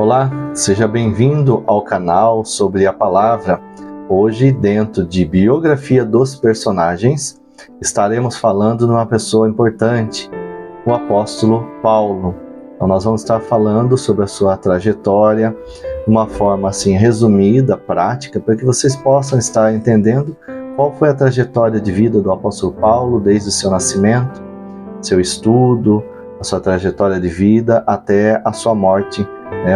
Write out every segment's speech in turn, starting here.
Olá, seja bem-vindo ao canal sobre a palavra. Hoje, dentro de biografia dos personagens, estaremos falando de uma pessoa importante, o apóstolo Paulo. Então, nós vamos estar falando sobre a sua trajetória, de uma forma assim resumida, prática, para que vocês possam estar entendendo qual foi a trajetória de vida do apóstolo Paulo desde o seu nascimento, seu estudo, a sua trajetória de vida até a sua morte,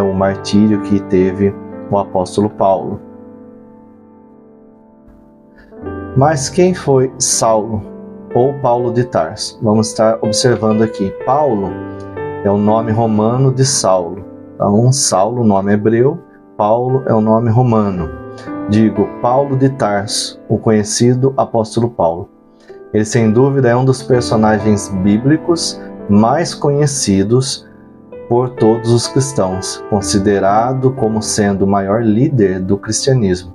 o martírio que teve o apóstolo Paulo. Mas quem foi Saulo ou Paulo de Tarso? Vamos estar observando aqui. Paulo é o nome romano de Saulo. Então, Saulo, nome hebreu, Paulo é o nome romano. Digo, Paulo de Tarso, o conhecido apóstolo Paulo. Ele, sem dúvida, é um dos personagens bíblicos mais conhecidos por todos os cristãos, considerado como sendo o maior líder do cristianismo.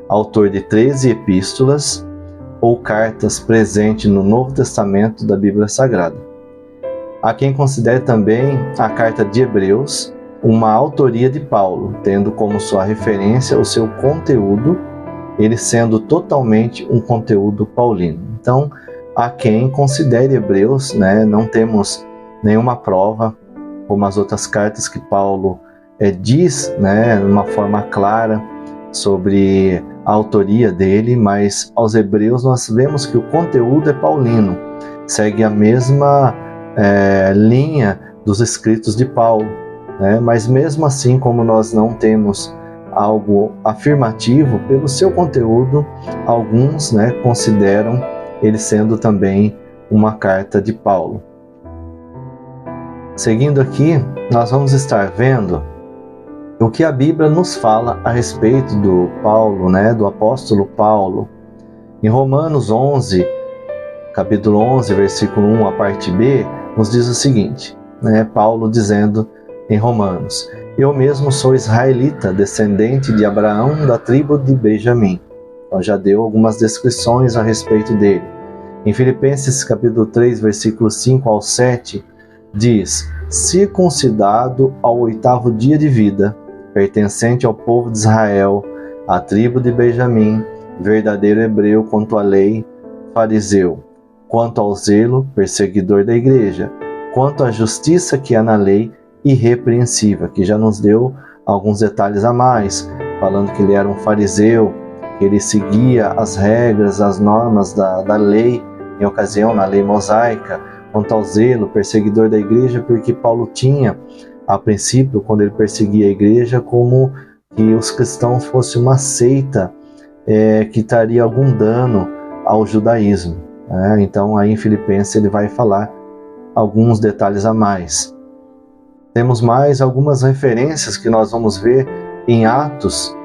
Autor de 13 epístolas ou cartas presentes no Novo Testamento da Bíblia Sagrada. Há quem considere também a carta de Hebreus uma autoria de Paulo, tendo como sua referência o seu conteúdo, ele sendo totalmente um conteúdo paulino. Então, há quem considere Hebreus, não temos nenhuma prova, como as outras cartas que Paulo diz, de uma forma clara sobre a autoria dele, mas aos Hebreus nós vemos que o conteúdo é paulino, segue a mesma linha dos escritos de Paulo, mas mesmo assim, como nós não temos algo afirmativo, pelo seu conteúdo, alguns consideram ele sendo também uma carta de Paulo. Seguindo aqui, nós vamos estar vendo o que a Bíblia nos fala a respeito do Paulo, do apóstolo Paulo. Em Romanos 11, capítulo 11, versículo 1, a parte B, nos diz o seguinte, Paulo dizendo em Romanos: eu mesmo sou israelita, descendente de Abraão, da tribo de Benjamim. Então já deu algumas descrições a respeito dele. Em Filipenses capítulo 3, versículo 5 ao 7, diz: circuncidado ao 8º dia de vida, pertencente ao povo de Israel, à tribo de Benjamim, verdadeiro hebreu quanto à lei, fariseu, quanto ao zelo, perseguidor da igreja, quanto à justiça que há na lei, irrepreensível. Que já nos deu alguns detalhes a mais, falando que ele era um fariseu, que ele seguia as regras, as normas da lei, em ocasião na lei mosaica. Quanto ao zelo, perseguidor da igreja, porque Paulo tinha, a princípio, quando ele perseguia a igreja, como que os cristãos fossem uma seita que traria algum dano ao judaísmo. Então, aí em Filipenses ele vai falar alguns detalhes a mais. Temos mais algumas referências que nós vamos ver em Atos,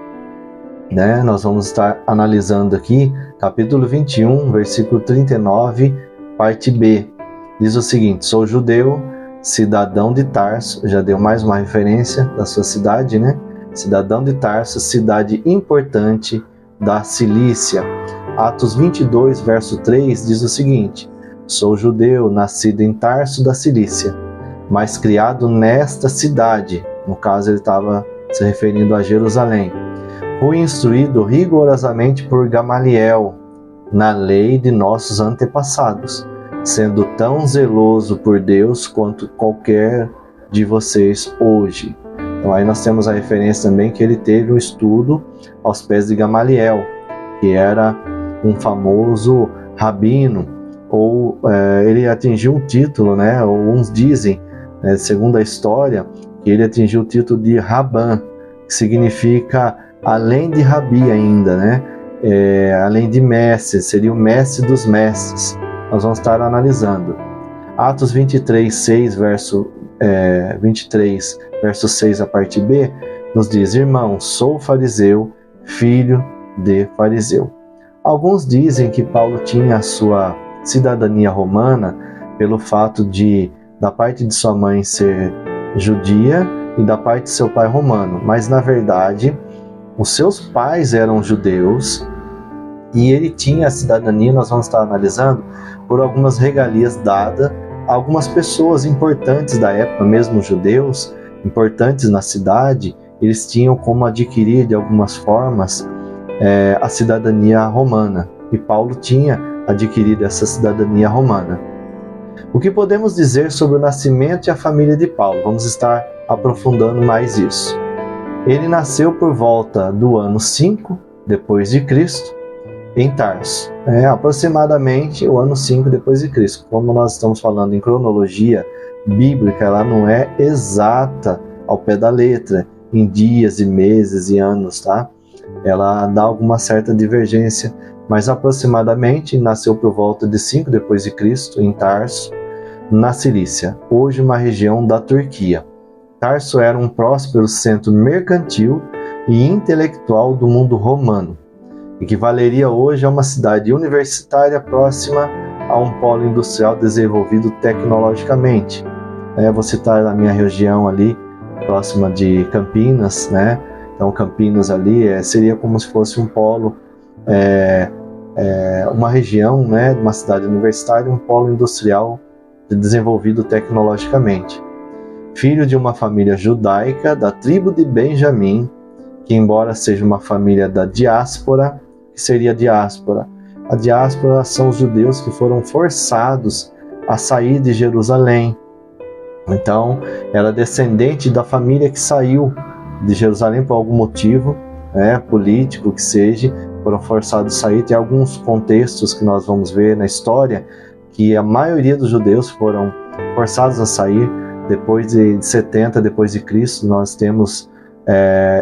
nós vamos estar analisando aqui, capítulo 21, versículo 39, parte B. Diz o seguinte: sou judeu, cidadão de Tarso, já deu mais uma referência da sua cidade, Cidadão de Tarso, cidade importante da Cilícia. Atos 22, verso 3, diz o seguinte: sou judeu, nascido em Tarso da Cilícia, mas criado nesta cidade. No caso, ele estava se referindo a Jerusalém. Fui instruído rigorosamente por Gamaliel na lei de nossos antepassados, sendo tão zeloso por Deus quanto qualquer de vocês hoje. Então aí nós temos a referência também que ele teve um estudo aos pés de Gamaliel, que era um famoso rabino, ou ele atingiu um título, ou uns dizem, segundo a história, que ele atingiu o título de Rabã, que significa além de Rabi ainda, além de mestre, seria o mestre dos mestres. Nós vamos estar analisando. Atos 23, 6, verso 23, verso 6, a parte B, nos diz: irmão, sou fariseu, filho de fariseu. Alguns dizem que Paulo tinha a sua cidadania romana pelo fato de, da parte de sua mãe ser judia e da parte de seu pai romano, mas na verdade os seus pais eram judeus e ele tinha a cidadania, nós vamos estar analisando, por algumas regalias dadas a algumas pessoas importantes da época, mesmo judeus, importantes na cidade, eles tinham como adquirir de algumas formas a cidadania romana. E Paulo tinha adquirido essa cidadania romana. O que podemos dizer sobre o nascimento e a família de Paulo? Vamos estar aprofundando mais isso. Ele nasceu por volta do ano 5 depois de Cristo, em Tarso, aproximadamente o ano 5 depois de Cristo. Como nós estamos falando em cronologia bíblica, ela não é exata ao pé da letra, em dias e meses e anos, tá? Ela dá alguma certa divergência, mas aproximadamente nasceu por volta de 5 depois de Cristo, em Tarso, na Cilícia, hoje uma região da Turquia. Tarso era um próspero centro mercantil e intelectual do mundo romano, equivaleria hoje a uma cidade universitária próxima a um polo industrial desenvolvido tecnologicamente. Vou citar a minha região ali, próxima de Campinas, né? Então Campinas ali seria como se fosse um polo, uma região, né, de uma cidade universitária, um polo industrial desenvolvido tecnologicamente. Filho de uma família judaica da tribo de Benjamim, que embora seja uma família da diáspora, que seria a diáspora? A diáspora são os judeus que foram forçados a sair de Jerusalém. Então, era descendente da família que saiu de Jerusalém por algum motivo, político que seja, foram forçados a sair. Tem alguns contextos que nós vamos ver na história que a maioria dos judeus foram forçados a sair. Depois de 70 depois de Cristo, nós temos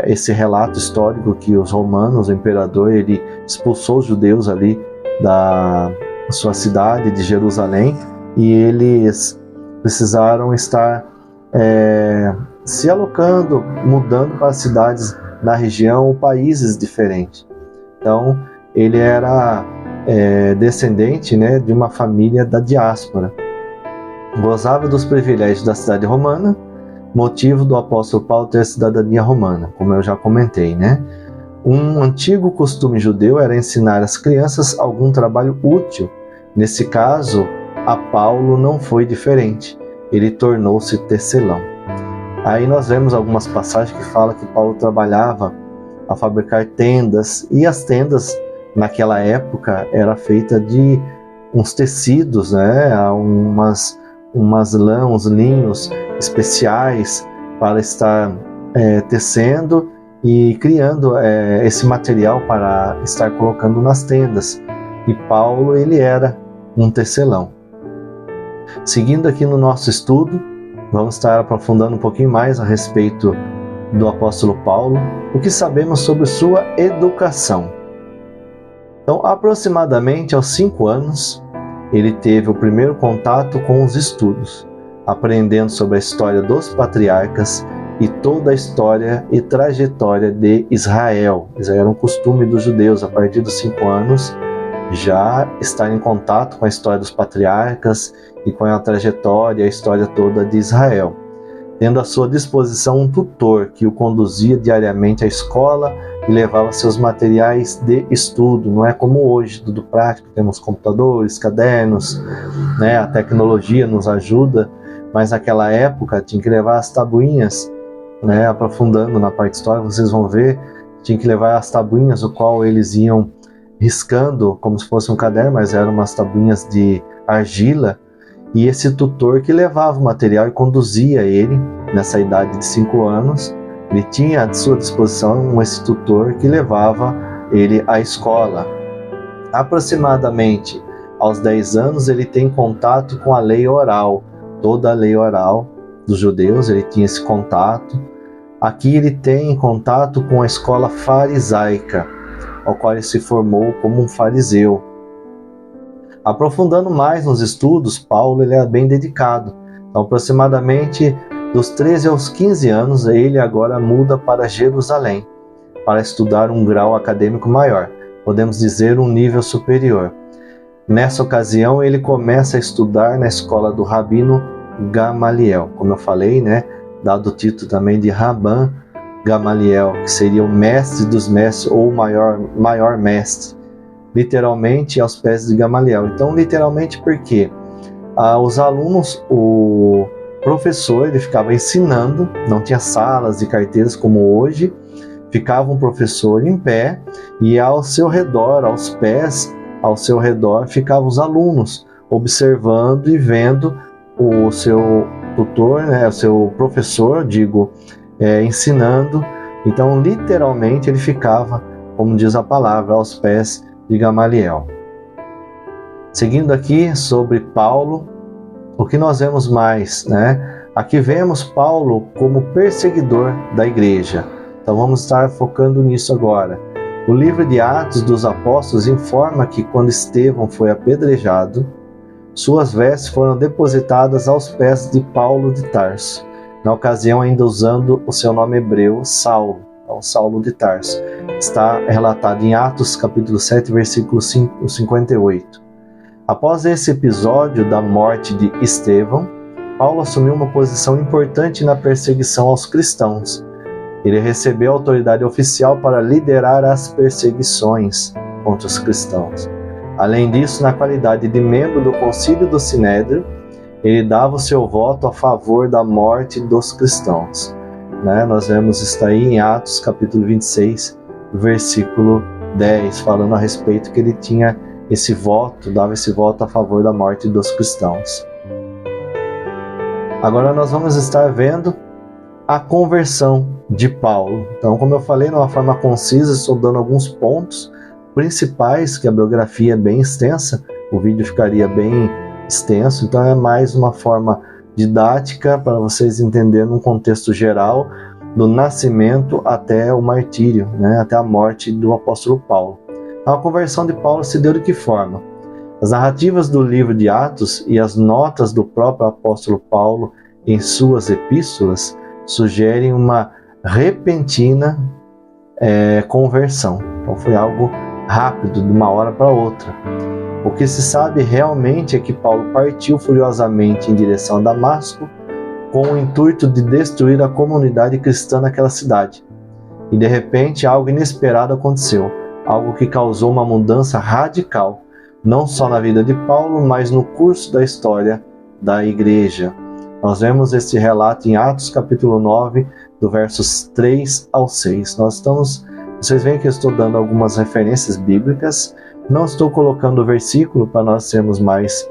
esse relato histórico que os romanos, o imperador, ele expulsou os judeus ali da sua cidade de Jerusalém, e eles precisaram estar se alocando, mudando para cidades na região ou países diferentes. Então, ele era descendente, né, de uma família da diáspora. Gozava dos privilégios da cidade romana, motivo do apóstolo Paulo ter cidadania romana, como eu já comentei, né? Um antigo costume judeu era ensinar às crianças algum trabalho útil. Nesse caso, a Paulo não foi diferente. Ele tornou-se tecelão. Aí nós vemos algumas passagens que falam que Paulo trabalhava a fabricar tendas, e as tendas naquela época era feita de uns tecidos, né? Umas lãs, uns linhos especiais para estar tecendo e criando esse material para estar colocando nas tendas. E Paulo, ele era um tecelão. Seguindo aqui no nosso estudo, vamos estar aprofundando um pouquinho mais a respeito do apóstolo Paulo, o que sabemos sobre sua educação. Então, aproximadamente aos 5 anos, ele teve o primeiro contato com os estudos, aprendendo sobre a história dos patriarcas e toda a história e trajetória de Israel. Isso era um costume dos judeus, a partir dos 5 anos, já estar em contato com a história dos patriarcas e com a trajetória e a história toda de Israel. Tendo à sua disposição um tutor que o conduzia diariamente à escola e levava seus materiais de estudo. Não é como hoje, tudo prático, temos computadores, cadernos, né? A tecnologia nos ajuda, mas naquela época tinha que levar as tabuinhas, né? Aprofundando na parte histórica, vocês vão ver, tinha que levar as tabuinhas, o qual eles iam riscando como se fosse um caderno, mas eram umas tabuinhas de argila, e esse tutor que levava o material e conduzia ele nessa idade de 5 anos, ele tinha à sua disposição esse tutor que levava ele à escola. Aproximadamente aos 10 anos ele tem contato com a lei oral, toda a lei oral dos judeus, ele tinha esse contato. Aqui ele tem contato com a escola farisaica, ao qual ele se formou como um fariseu. Aprofundando mais nos estudos, Paulo ele é bem dedicado. Então, aproximadamente dos 13 aos 15 anos, ele agora muda para Jerusalém, para estudar um grau acadêmico maior, podemos dizer um nível superior. Nessa ocasião, ele começa a estudar na escola do rabino Gamaliel, como eu falei, né? Dado o título também de Rabban Gamaliel, que seria o mestre dos mestres ou o maior mestre, literalmente aos pés de Gamaliel. Então, literalmente porque os alunos, o professor, ele ficava ensinando, não tinha salas e carteiras como hoje, ficava um professor em pé e ao seu redor, aos pés, ao seu redor, ficavam os alunos, observando e vendo o seu tutor, né, o seu professor, ensinando. Então, literalmente, ele ficava, como diz a palavra, aos pés de Gamaliel. Seguindo aqui sobre Paulo, o que nós vemos mais, né? Aqui vemos Paulo como perseguidor da igreja. Então vamos estar focando nisso agora. O livro de Atos dos Apóstolos informa que quando Estevão foi apedrejado, suas vestes foram depositadas aos pés de Paulo de Tarso, na ocasião ainda usando o seu nome hebreu, Saulo, então Saulo de Tarso. Está relatado em Atos capítulo 7, versículo 58. Após esse episódio da morte de Estevão, Paulo assumiu uma posição importante na perseguição aos cristãos. Ele recebeu autoridade oficial para liderar as perseguições contra os cristãos. Além disso, na qualidade de membro do Concílio do Sinédrio, ele dava o seu voto a favor da morte dos cristãos. Nós vemos isso aí em Atos capítulo 26, versículo 10, falando a respeito que ele tinha esse voto, dava esse voto a favor da morte dos cristãos. Agora nós vamos estar vendo a conversão de Paulo. Então, como eu falei, de uma forma concisa, estou dando alguns pontos principais, que a biografia é bem extensa, o vídeo ficaria bem extenso, então é mais uma forma didática para vocês entenderem num contexto geral do nascimento até o martírio, até a morte do apóstolo Paulo. Então, a conversão de Paulo se deu de que forma? As narrativas do livro de Atos e as notas do próprio apóstolo Paulo em suas epístolas sugerem uma repentina conversão. Então foi algo rápido, de uma hora para outra. O que se sabe realmente é que Paulo partiu furiosamente em direção a Damasco com o intuito de destruir a comunidade cristã naquela cidade. E de repente algo inesperado aconteceu, algo que causou uma mudança radical, não só na vida de Paulo, mas no curso da história da igreja. Nós vemos esse relato em Atos capítulo 9, do versos 3 ao 6. Vocês veem que eu estou dando algumas referências bíblicas, não estou colocando o versículo para nós sermos mais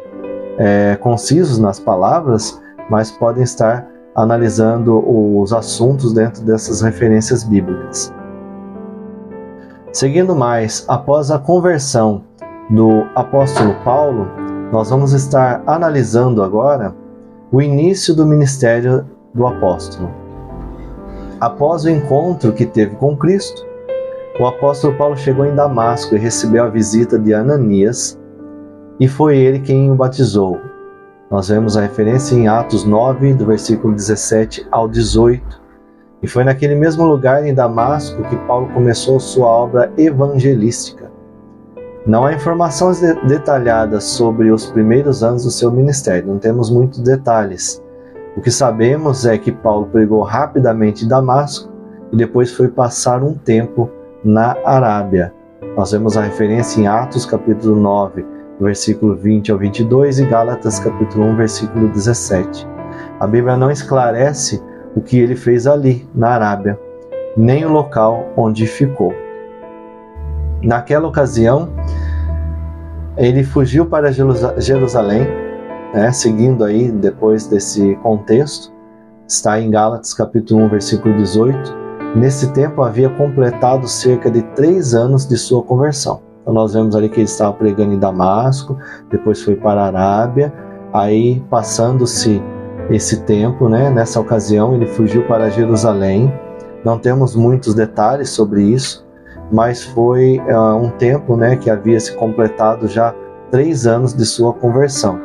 concisos nas palavras, mas podem estar analisando os assuntos dentro dessas referências bíblicas. Seguindo mais, após a conversão do apóstolo Paulo, nós vamos estar analisando agora o início do ministério do apóstolo. Após o encontro que teve com Cristo, o apóstolo Paulo chegou em Damasco e recebeu a visita de Ananias, e foi ele quem o batizou. Nós vemos a referência em Atos 9, do versículo 17 ao 18. E foi naquele mesmo lugar em Damasco que Paulo começou sua obra evangelística. Não há informações detalhadas sobre os primeiros anos do seu ministério, não temos muitos detalhes. O que sabemos é que Paulo pregou rapidamente em Damasco e depois foi passar um tempo na Arábia. Nós vemos a referência em Atos capítulo 9, versículo 20 ao 22 e Gálatas capítulo 1, versículo 17. A Bíblia não esclarece o que ele fez ali, na Arábia, nem o local onde ficou. Naquela ocasião, ele fugiu para Jerusalém, seguindo aí depois desse contexto, está em Gálatas capítulo 1, versículo 18. Nesse tempo havia completado cerca de 3 anos de sua conversão. Então nós vemos ali que ele estava pregando em Damasco, depois foi para a Arábia, aí passando-se esse tempo, nessa ocasião ele fugiu para Jerusalém. Não temos muitos detalhes sobre isso, mas foi um tempo que havia se completado já 3 anos de sua conversão.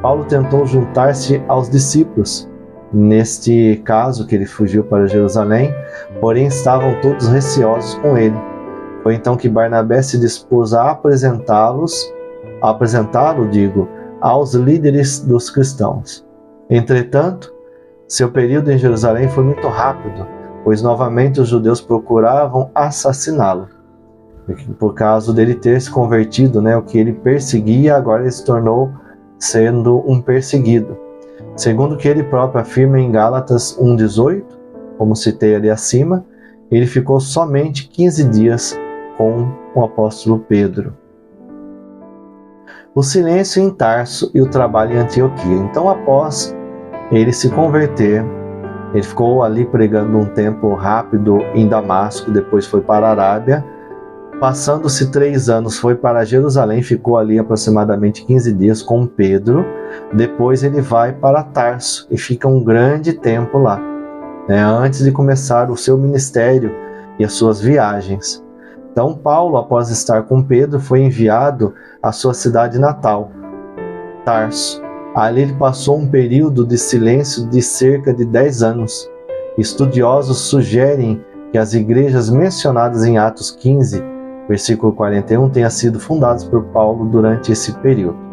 Paulo tentou juntar-se aos discípulos, neste caso que ele fugiu para Jerusalém, porém estavam todos receosos com ele. Foi então que Barnabé se dispôs a apresentá-lo, aos líderes dos cristãos. Entretanto, seu período em Jerusalém foi muito rápido, pois novamente os judeus procuravam assassiná-lo. Por causa dele ter se convertido, o que ele perseguia, agora ele se tornou sendo um perseguido. Segundo o que ele próprio afirma em Gálatas 1,18, como citei ali acima, ele ficou somente 15 dias com o apóstolo Pedro. O silêncio em Tarso e o trabalho em Antioquia. Então, após ele se converter, ele ficou ali pregando um tempo rápido em Damasco, depois foi para a Arábia. Passando-se 3 anos, foi para Jerusalém, ficou ali aproximadamente 15 dias com Pedro. Depois ele vai para Tarso e fica um grande tempo lá, antes de começar o seu ministério e as suas viagens. Então Paulo, após estar com Pedro, foi enviado à sua cidade natal, Tarso. Ali ele passou um período de silêncio de cerca de 10 anos. Estudiosos sugerem que as igrejas mencionadas em Atos 15, versículo 41, tenham sido fundadas por Paulo durante esse período.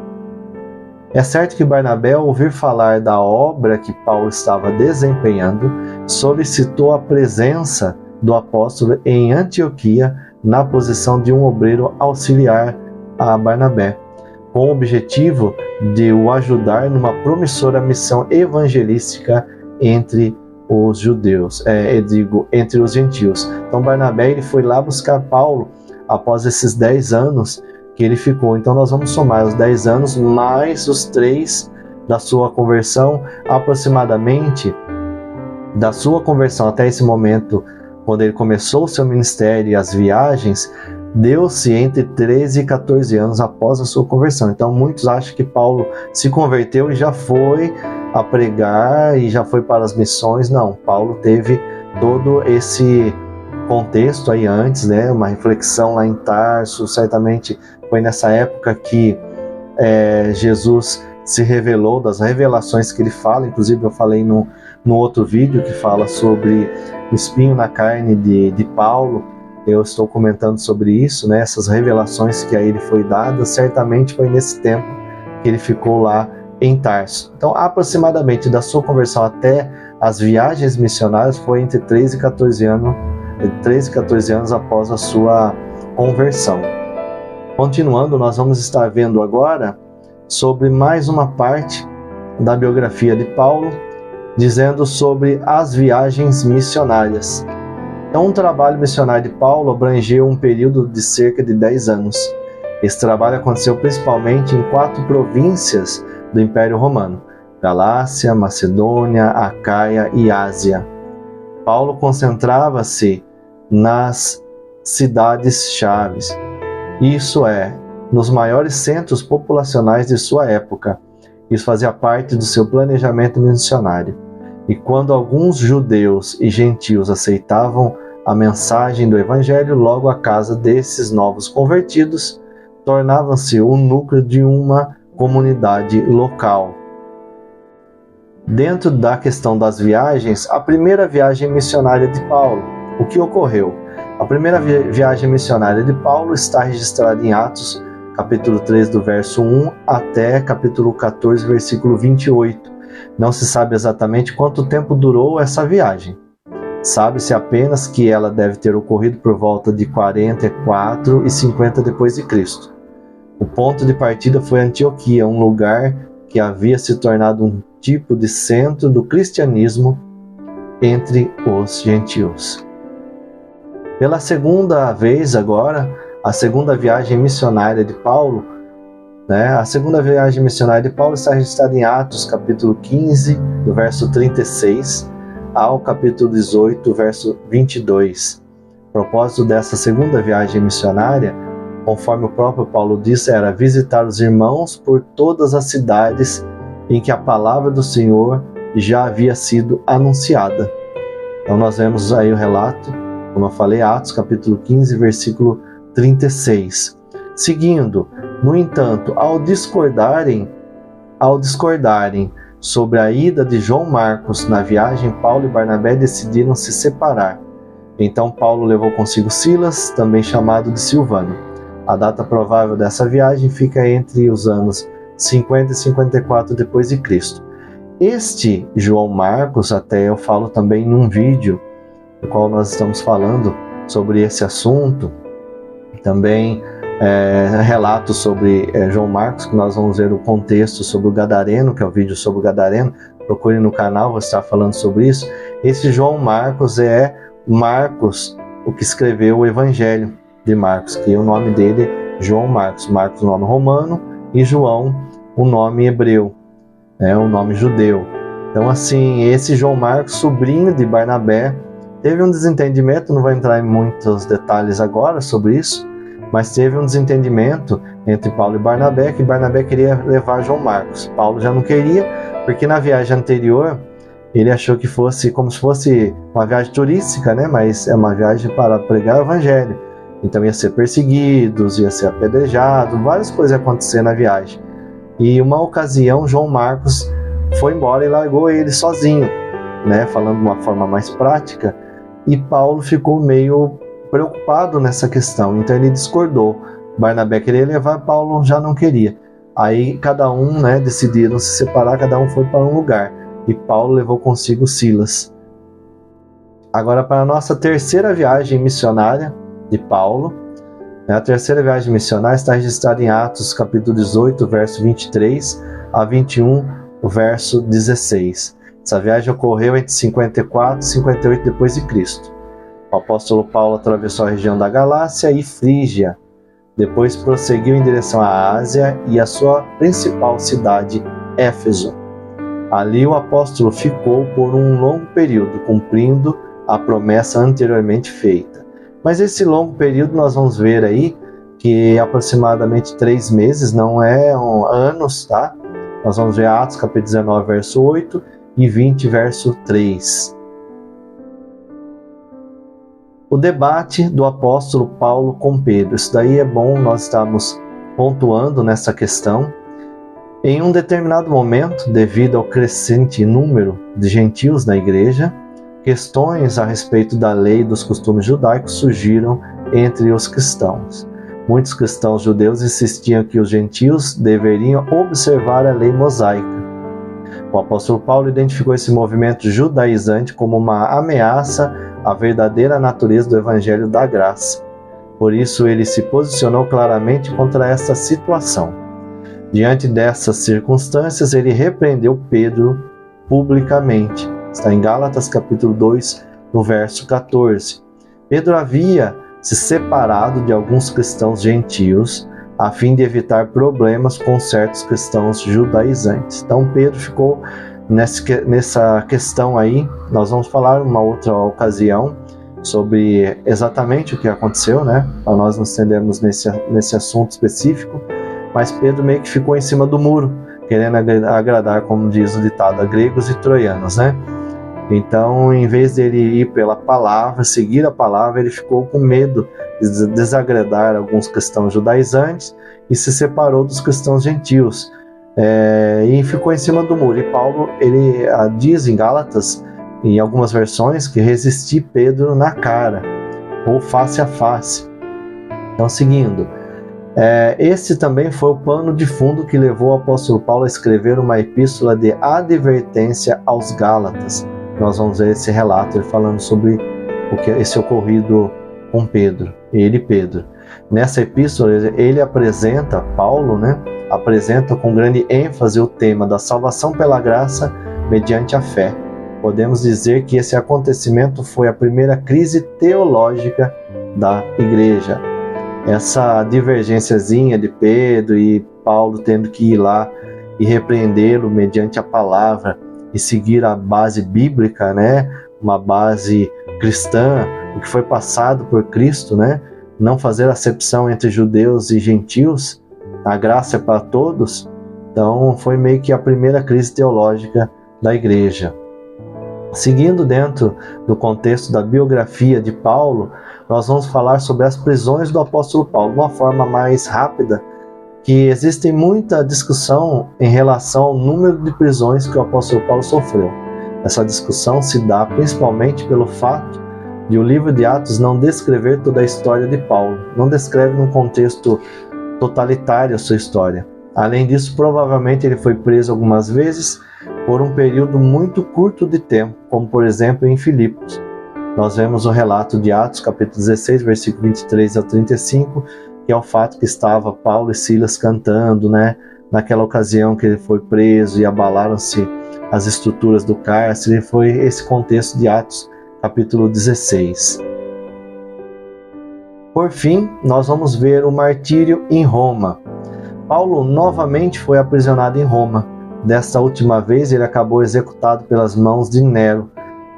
É certo que Barnabé, ao ouvir falar da obra que Paulo estava desempenhando, solicitou a presença do apóstolo em Antioquia na posição de um obreiro auxiliar a Barnabé, com o objetivo de o ajudar numa promissora missão evangelística entre os judeus, entre os gentios. Então Barnabé ele foi lá buscar Paulo após esses 10 anos que ele ficou. Então nós vamos somar os 10 anos mais os 3 da sua conversão, aproximadamente da sua conversão até esse momento, quando ele começou o seu ministério e as viagens, deu-se entre 13 e 14 anos após a sua conversão. Então muitos acham que Paulo se converteu e já foi a pregar e já foi para as missões. Não, Paulo teve todo esse contexto aí antes, uma reflexão lá em Tarso. Certamente foi nessa época que Jesus se revelou, das revelações que ele fala. Inclusive eu falei no outro vídeo que fala sobre o espinho na carne de Paulo. Eu estou comentando sobre isso, essas revelações que a ele foi dadas. Certamente foi nesse tempo que ele ficou lá em Tarso. Então, aproximadamente da sua conversão até as viagens missionárias foi entre 13 e 14 anos após a sua conversão. Continuando, nós vamos estar vendo agora sobre mais uma parte da biografia de Paulo, dizendo sobre as viagens missionárias. Então, um trabalho missionário de Paulo abrangeu um período de cerca de 10 anos. Esse trabalho aconteceu principalmente em 4 províncias do Império Romano: Galácia, Macedônia, Acaia e Ásia. Paulo concentrava-se nas cidades-chaves, isso nos maiores centros populacionais de sua época. Isso fazia parte do seu planejamento missionário. E quando alguns judeus e gentios aceitavam a mensagem do Evangelho, logo a casa desses novos convertidos tornavam-se o núcleo de uma comunidade local. Dentro da questão das viagens, a primeira viagem missionária de Paulo, o que ocorreu? A primeira viagem missionária de Paulo está registrada em Atos, capítulo 3, do verso 1 até capítulo 14, versículo 28. Não se sabe exatamente quanto tempo durou essa viagem. Sabe-se apenas que ela deve ter ocorrido por volta de 44 e 50 depois de Cristo. O ponto de partida foi Antioquia, um lugar que havia se tornado um tipo de centro do cristianismo entre os gentios. Pela segunda vez agora, a segunda viagem missionária de Paulo, a segunda viagem missionária de Paulo está registrada em Atos, capítulo 15, do verso 36 ao capítulo 18, verso 22. O propósito dessa segunda viagem missionária, conforme o próprio Paulo disse, era visitar os irmãos por todas as cidades em que a palavra do Senhor já havia sido anunciada. Então nós vemos aí o relato, como eu falei, Atos capítulo 15, versículo 36. Seguindo, no entanto, ao discordarem sobre a ida de João Marcos na viagem, Paulo e Barnabé decidiram se separar. Então Paulo levou consigo Silas, também chamado de Silvano. A data provável dessa viagem fica entre os anos 50 e 54 depois de Cristo. Este João Marcos, até eu falo também num vídeo no qual nós estamos falando sobre esse assunto, também relato sobre João Marcos, que nós vamos ver o contexto sobre o Gadareno, que é o vídeo sobre o Gadareno, procure no canal, vou estar falando sobre isso. Esse João Marcos é Marcos, o que escreveu o Evangelho de Marcos, que o nome dele é João Marcos. Marcos, o nome romano, e João, o nome hebreu, o nome judeu. Então, assim, esse João Marcos, sobrinho de Barnabé, teve um desentendimento, não vou entrar em muitos detalhes agora sobre isso, mas teve um desentendimento entre Paulo e Barnabé, que Barnabé queria levar João Marcos. Paulo já não queria, porque na viagem anterior ele achou que fosse como se fosse uma viagem turística, né? Mas é uma viagem para pregar o evangelho. Então ia ser perseguidos, ia ser apedrejado, várias coisas iam acontecer na viagem. E uma ocasião João Marcos foi embora e largou ele sozinho, né? Falando de uma forma mais prática, e Paulo ficou meio preocupado nessa questão, então ele discordou. Barnabé queria levar, Paulo já não queria. Aí cada um, decidiram se separar, cada um foi para um lugar, e Paulo levou consigo Silas. Agora, para a nossa terceira viagem missionária de Paulo, a terceira viagem missionária está registrada em Atos capítulo 18, verso 23 a 21, o verso 16. Essa viagem ocorreu entre 54 e 58 depois de Cristo. O apóstolo Paulo atravessou a região da Galácia e Frígia, depois prosseguiu em direção à Ásia e a sua principal cidade, Éfeso. Ali o apóstolo ficou por um longo período, cumprindo a promessa anteriormente feita. Mas esse longo período nós vamos ver aí que é aproximadamente 3 meses, não é anos, tá? Nós vamos ver Atos capítulo 19, verso 8 e 20, verso 3. O debate do apóstolo Paulo com Pedro. Isso daí é bom nós estarmos pontuando nessa questão. Em um determinado momento, devido ao crescente número de gentios na igreja, questões a respeito da lei e dos costumes judaicos surgiram entre os cristãos. Muitos cristãos judeus insistiam que os gentios deveriam observar a lei mosaica. O apóstolo Paulo identificou esse movimento judaizante como uma ameaça à verdadeira natureza do evangelho da graça. Por isso, ele se posicionou claramente contra esta situação. Diante dessas circunstâncias, ele repreendeu Pedro publicamente. Está em Gálatas capítulo 2, no verso 14. Pedro havia se separado de alguns cristãos gentios a fim de evitar problemas com certos cristãos judaizantes. Então Pedro ficou nessa questão aí. Nós vamos falar uma outra ocasião sobre exatamente o que aconteceu, para nós nos estendermos nesse assunto específico. Mas Pedro meio que ficou em cima do muro, querendo agradar, como diz o ditado, a gregos e troianos, Então, em vez dele ir pela palavra, seguir a palavra, ele ficou com medo de desagradar alguns cristãos judaizantes e se separou dos cristãos gentios. E ficou em cima do muro. E Paulo, ele diz em Gálatas, em algumas versões, que resistiu Pedro na cara, ou face a face. Então, seguindo, esse também foi o pano de fundo que levou o apóstolo Paulo a escrever uma epístola de advertência aos Gálatas. Nós vamos ver esse relato, ele falando sobre esse ocorrido com Pedro, ele e Pedro. Nessa epístola, ele apresenta, Paulo, apresenta com grande ênfase o tema da salvação pela graça mediante a fé. Podemos dizer que esse acontecimento foi a primeira crise teológica da igreja. Essa divergênciazinha de Pedro e Paulo tendo que ir lá e repreendê-lo mediante a palavra e seguir a base bíblica, uma base cristã, o que foi passado por Cristo, não fazer acepção entre judeus e gentios, a graça é para todos. Então foi meio que a primeira crise teológica da igreja. Seguindo dentro do contexto da biografia de Paulo, nós vamos falar sobre as prisões do apóstolo Paulo, de uma forma mais rápida, que existe muita discussão em relação ao número de prisões que o apóstolo Paulo sofreu. Essa discussão se dá principalmente pelo fato de o livro de Atos não descrever toda a história de Paulo, não descreve num contexto totalitário a sua história. Além disso, provavelmente ele foi preso algumas vezes por um período muito curto de tempo, como por exemplo em Filipos. Nós vemos o relato de Atos, capítulo 16, versículo 23 a 35, que é o fato que estava Paulo e Silas cantando, naquela ocasião que ele foi preso, e abalaram-se as estruturas do cárcere. Foi esse contexto de Atos, capítulo 16. Por fim, nós vamos ver o martírio em Roma. Paulo novamente foi aprisionado em Roma. Desta última vez, ele acabou executado pelas mãos de Nero,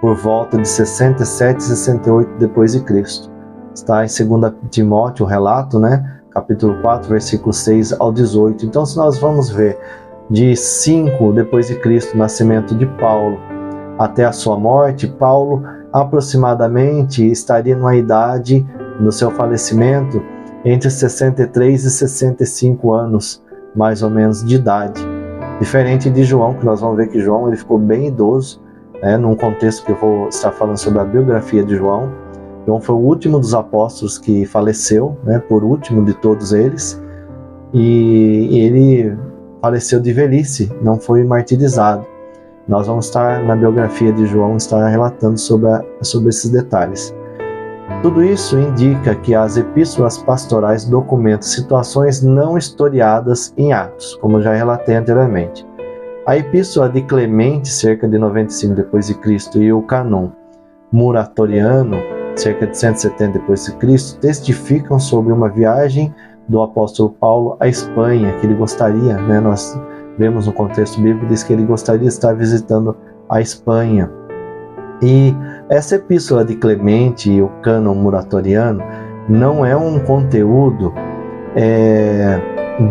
por volta de 67 e 68 depois de Cristo. Está em 2 Timóteo, o relato, capítulo 4, versículo 6 ao 18. Então, se nós vamos ver de 5 depois de Cristo, nascimento de Paulo, até a sua morte, Paulo aproximadamente estaria numa idade, no seu falecimento, entre 63 e 65 anos, mais ou menos, de idade. Diferente de João, que nós vamos ver que João ele ficou bem idoso, num contexto que eu vou estar falando sobre a biografia de João. João foi o último dos apóstolos que faleceu, por último de todos eles, e ele faleceu de velhice, não foi martirizado. Nós vamos estar na biografia de João, estar relatando sobre esses detalhes. Tudo isso indica que as epístolas pastorais documentam situações não historiadas em Atos, como já relatei anteriormente. A epístola de Clemente, cerca de 95 depois de Cristo, e o cânon Muratoriano, cerca de 170 depois de Cristo, testificam sobre uma viagem do apóstolo Paulo à Espanha, que ele gostaria, nós vemos no contexto bíblico, diz que ele gostaria de estar visitando a Espanha. E essa epístola de Clemente e o cânon Muratoriano não é um conteúdo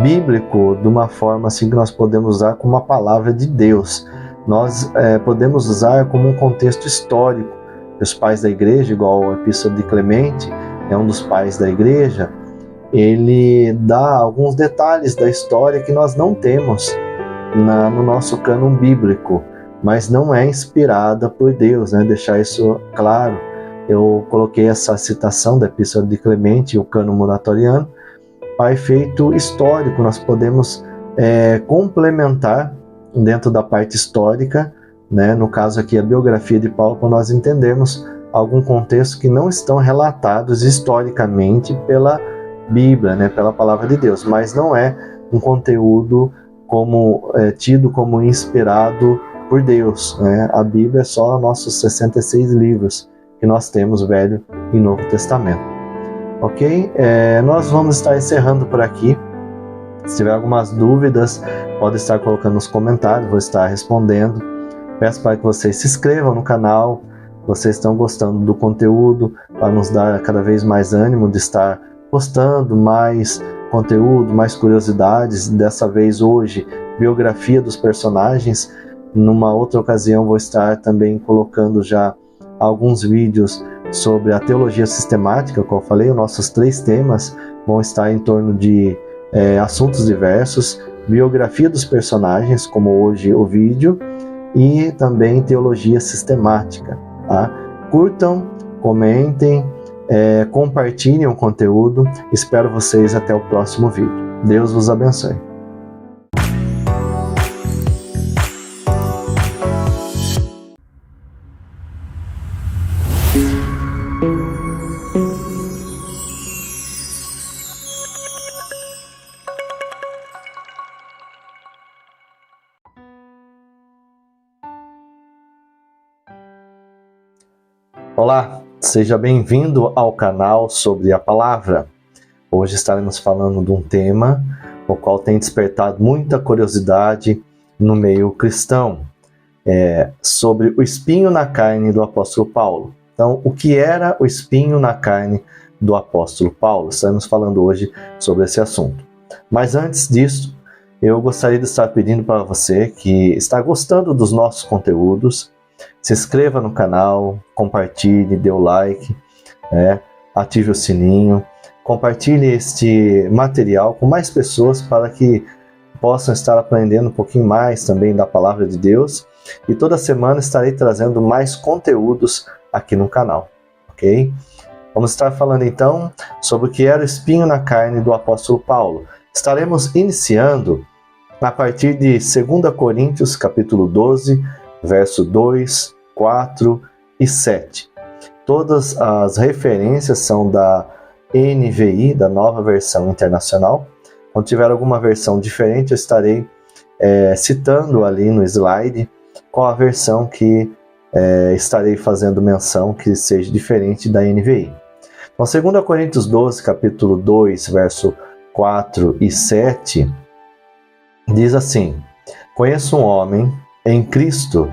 bíblico de uma forma assim que nós podemos usar como uma palavra de Deus. Nós podemos usar como um contexto histórico. Os pais da igreja, igual a epístola de Clemente, é um dos pais da igreja, ele dá alguns detalhes da história que nós não temos no nosso cânon bíblico, mas não é inspirada por Deus, deixar isso claro. Eu coloquei essa citação da epístola de Clemente e o cânon Muratoriano para efeito histórico. Nós podemos complementar dentro da parte histórica, no caso aqui a biografia de Paulo, para nós entendermos algum contexto que não estão relatados historicamente pela Bíblia, pela palavra de Deus, mas não é um conteúdo tido como inspirado por Deus. A Bíblia é só nossos 66 livros que nós temos, Velho e Novo Testamento. Ok? Nós vamos estar encerrando por aqui. Se tiver algumas dúvidas, pode estar colocando nos comentários, vou estar respondendo. Peço para que vocês se inscrevam no canal, vocês estão gostando do conteúdo, para nos dar cada vez mais ânimo de estar postando mais conteúdo, mais curiosidades. Dessa vez, hoje, biografia dos personagens. Numa outra ocasião, vou estar também colocando já alguns vídeos sobre a teologia sistemática, como eu falei. Os nossos 3 temas vão estar em torno de assuntos diversos, biografia dos personagens, como hoje o vídeo, e também teologia sistemática. Tá? Curtam, comentem, compartilhem o conteúdo. Espero vocês até o próximo vídeo. Deus vos abençoe. Olá, seja bem-vindo ao canal sobre a palavra. Hoje estaremos falando de um tema o qual tem despertado muita curiosidade no meio cristão, sobre o espinho na carne do apóstolo Paulo. Então, o que era o espinho na carne do apóstolo Paulo? Estaremos falando hoje sobre esse assunto. Mas antes disso, eu gostaria de estar pedindo para você que está gostando dos nossos conteúdos, se inscreva no canal, compartilhe, dê o like, ative o sininho, compartilhe este material com mais pessoas para que possam estar aprendendo um pouquinho mais também da palavra de Deus. E toda semana estarei trazendo mais conteúdos aqui no canal, ok? Vamos estar falando então sobre o que era o espinho na carne do apóstolo Paulo. Estaremos iniciando a partir de 2 Coríntios capítulo 12, verso 2, 4 e 7. Todas as referências são da NVI, da Nova Versão Internacional. Quando tiver alguma versão diferente, eu estarei citando ali no slide qual a versão que estarei fazendo menção que seja diferente da NVI. Então, 2 Coríntios 12, capítulo 2, verso 4 e 7, diz assim: conheço um homem em Cristo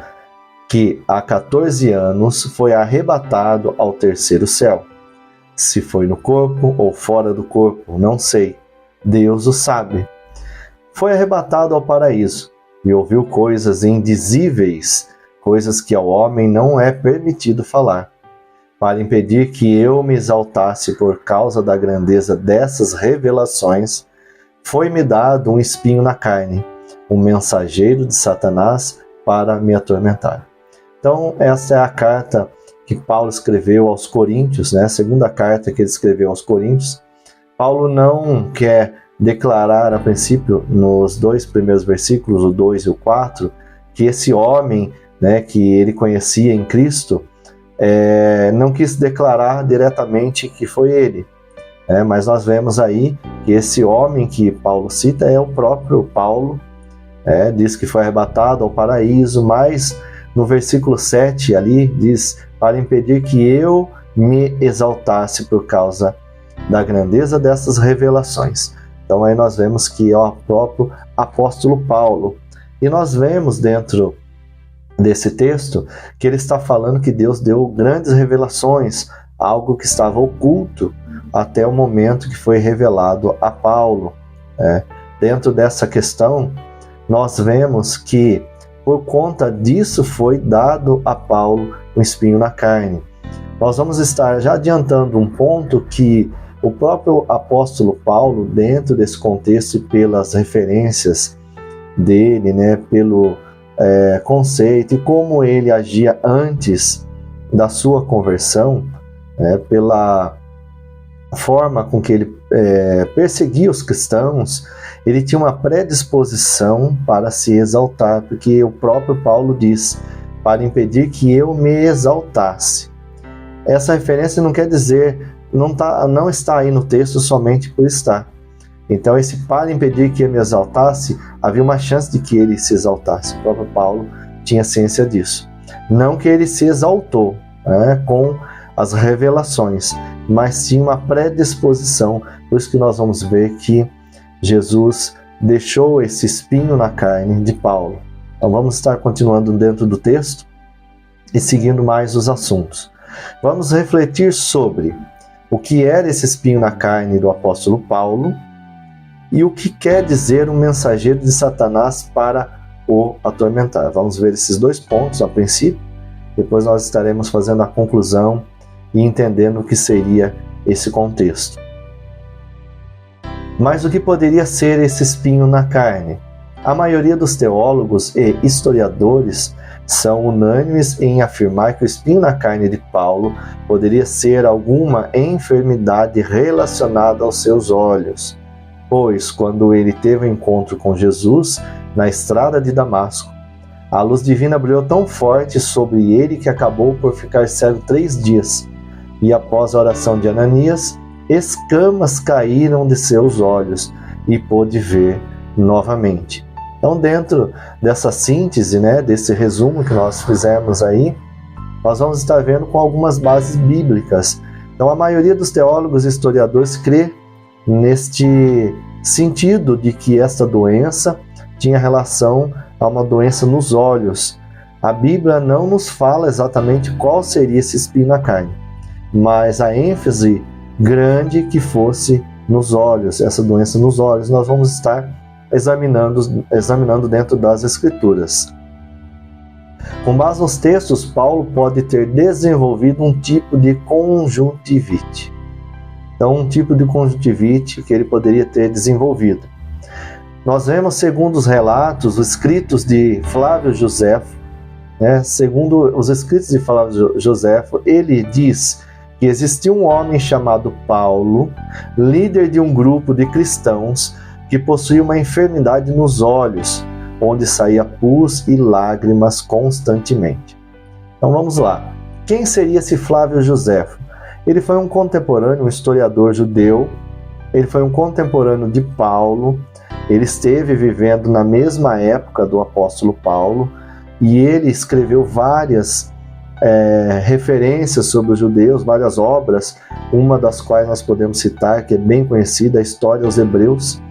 que há 14 anos foi arrebatado ao terceiro céu. Se foi no corpo ou fora do corpo, não sei. Deus o sabe. Foi arrebatado ao paraíso e ouviu coisas indizíveis, coisas que ao homem não é permitido falar. Para impedir que eu me exaltasse por causa da grandeza dessas revelações, foi-me dado um espinho na carne, um mensageiro de Satanás para me atormentar. Então, essa é a carta que Paulo escreveu aos Coríntios, né? A segunda carta que ele escreveu aos Coríntios. Paulo não quer declarar, a princípio, nos 2 primeiros versículos, o 2 e o 4, que esse homem, né, que ele conhecia em Cristo, não quis declarar diretamente que foi ele. Mas nós vemos aí que esse homem que Paulo cita é o próprio Paulo, diz que foi arrebatado ao paraíso, mas no versículo 7 ali diz: para impedir que eu me exaltasse por causa da grandeza dessas revelações. Então aí nós vemos que é o próprio apóstolo Paulo. E nós vemos dentro desse texto que ele está falando que Deus deu grandes revelações, algo que estava oculto até o momento que foi revelado a Paulo. Dentro dessa questão, nós vemos que por conta disso foi dado a Paulo um espinho na carne. Nós vamos estar já adiantando um ponto que o próprio apóstolo Paulo, dentro desse contexto e pelas referências dele, né, pelo conceito e como ele agia antes da sua conversão, pela forma com que ele perseguia os cristãos, ele tinha uma predisposição para se exaltar, porque o próprio Paulo diz: para impedir que eu me exaltasse. Essa referência não quer dizer, não está aí no texto somente por estar. Então, esse para impedir que eu me exaltasse, havia uma chance de que ele se exaltasse. O próprio Paulo tinha ciência disso. Não que ele se exaltou com as revelações, mas tinha uma predisposição. Por isso que nós vamos ver que Jesus deixou esse espinho na carne de Paulo. Então vamos estar continuando dentro do texto e seguindo mais os assuntos. Vamos refletir sobre o que era esse espinho na carne do apóstolo Paulo e o que quer dizer um mensageiro de Satanás para o atormentar. Vamos ver esses 2 pontos a princípio, depois nós estaremos fazendo a conclusão e entendendo o que seria esse contexto. Mas o que poderia ser esse espinho na carne? A maioria dos teólogos e historiadores são unânimes em afirmar que o espinho na carne de Paulo poderia ser alguma enfermidade relacionada aos seus olhos, pois quando ele teve um encontro com Jesus na estrada de Damasco, a luz divina brilhou tão forte sobre ele que acabou por ficar cego 3 dias, e após a oração de Ananias, escamas caíram de seus olhos e pôde ver novamente. Então, dentro dessa síntese, desse resumo que nós fizemos aí, nós vamos estar vendo com algumas bases bíblicas. Então, a maioria dos teólogos e historiadores crê neste sentido de que esta doença tinha relação a uma doença nos olhos. A Bíblia não nos fala exatamente qual seria esse espinho na carne, mas a ênfase grande que fosse nos olhos, essa doença nos olhos, nós vamos estar examinando dentro das Escrituras. Com base nos textos, Paulo pode ter desenvolvido um tipo de conjuntivite. Então, um tipo de conjuntivite que ele poderia ter desenvolvido. Nós vemos, segundo os relatos, os escritos de Flávio Joséfo, segundo os escritos de Flávio Joséfo, ele diz que existia um homem chamado Paulo, líder de um grupo de cristãos que possuía uma enfermidade nos olhos, onde saía pus e lágrimas constantemente. Então vamos lá. Quem seria esse Flávio Joséfo? Ele foi um contemporâneo, um historiador judeu, ele foi um contemporâneo de Paulo, ele esteve vivendo na mesma época do apóstolo Paulo, e ele escreveu várias referências sobre os judeus, várias obras, uma das quais nós podemos citar, que é bem conhecida, a História aos Hebreus.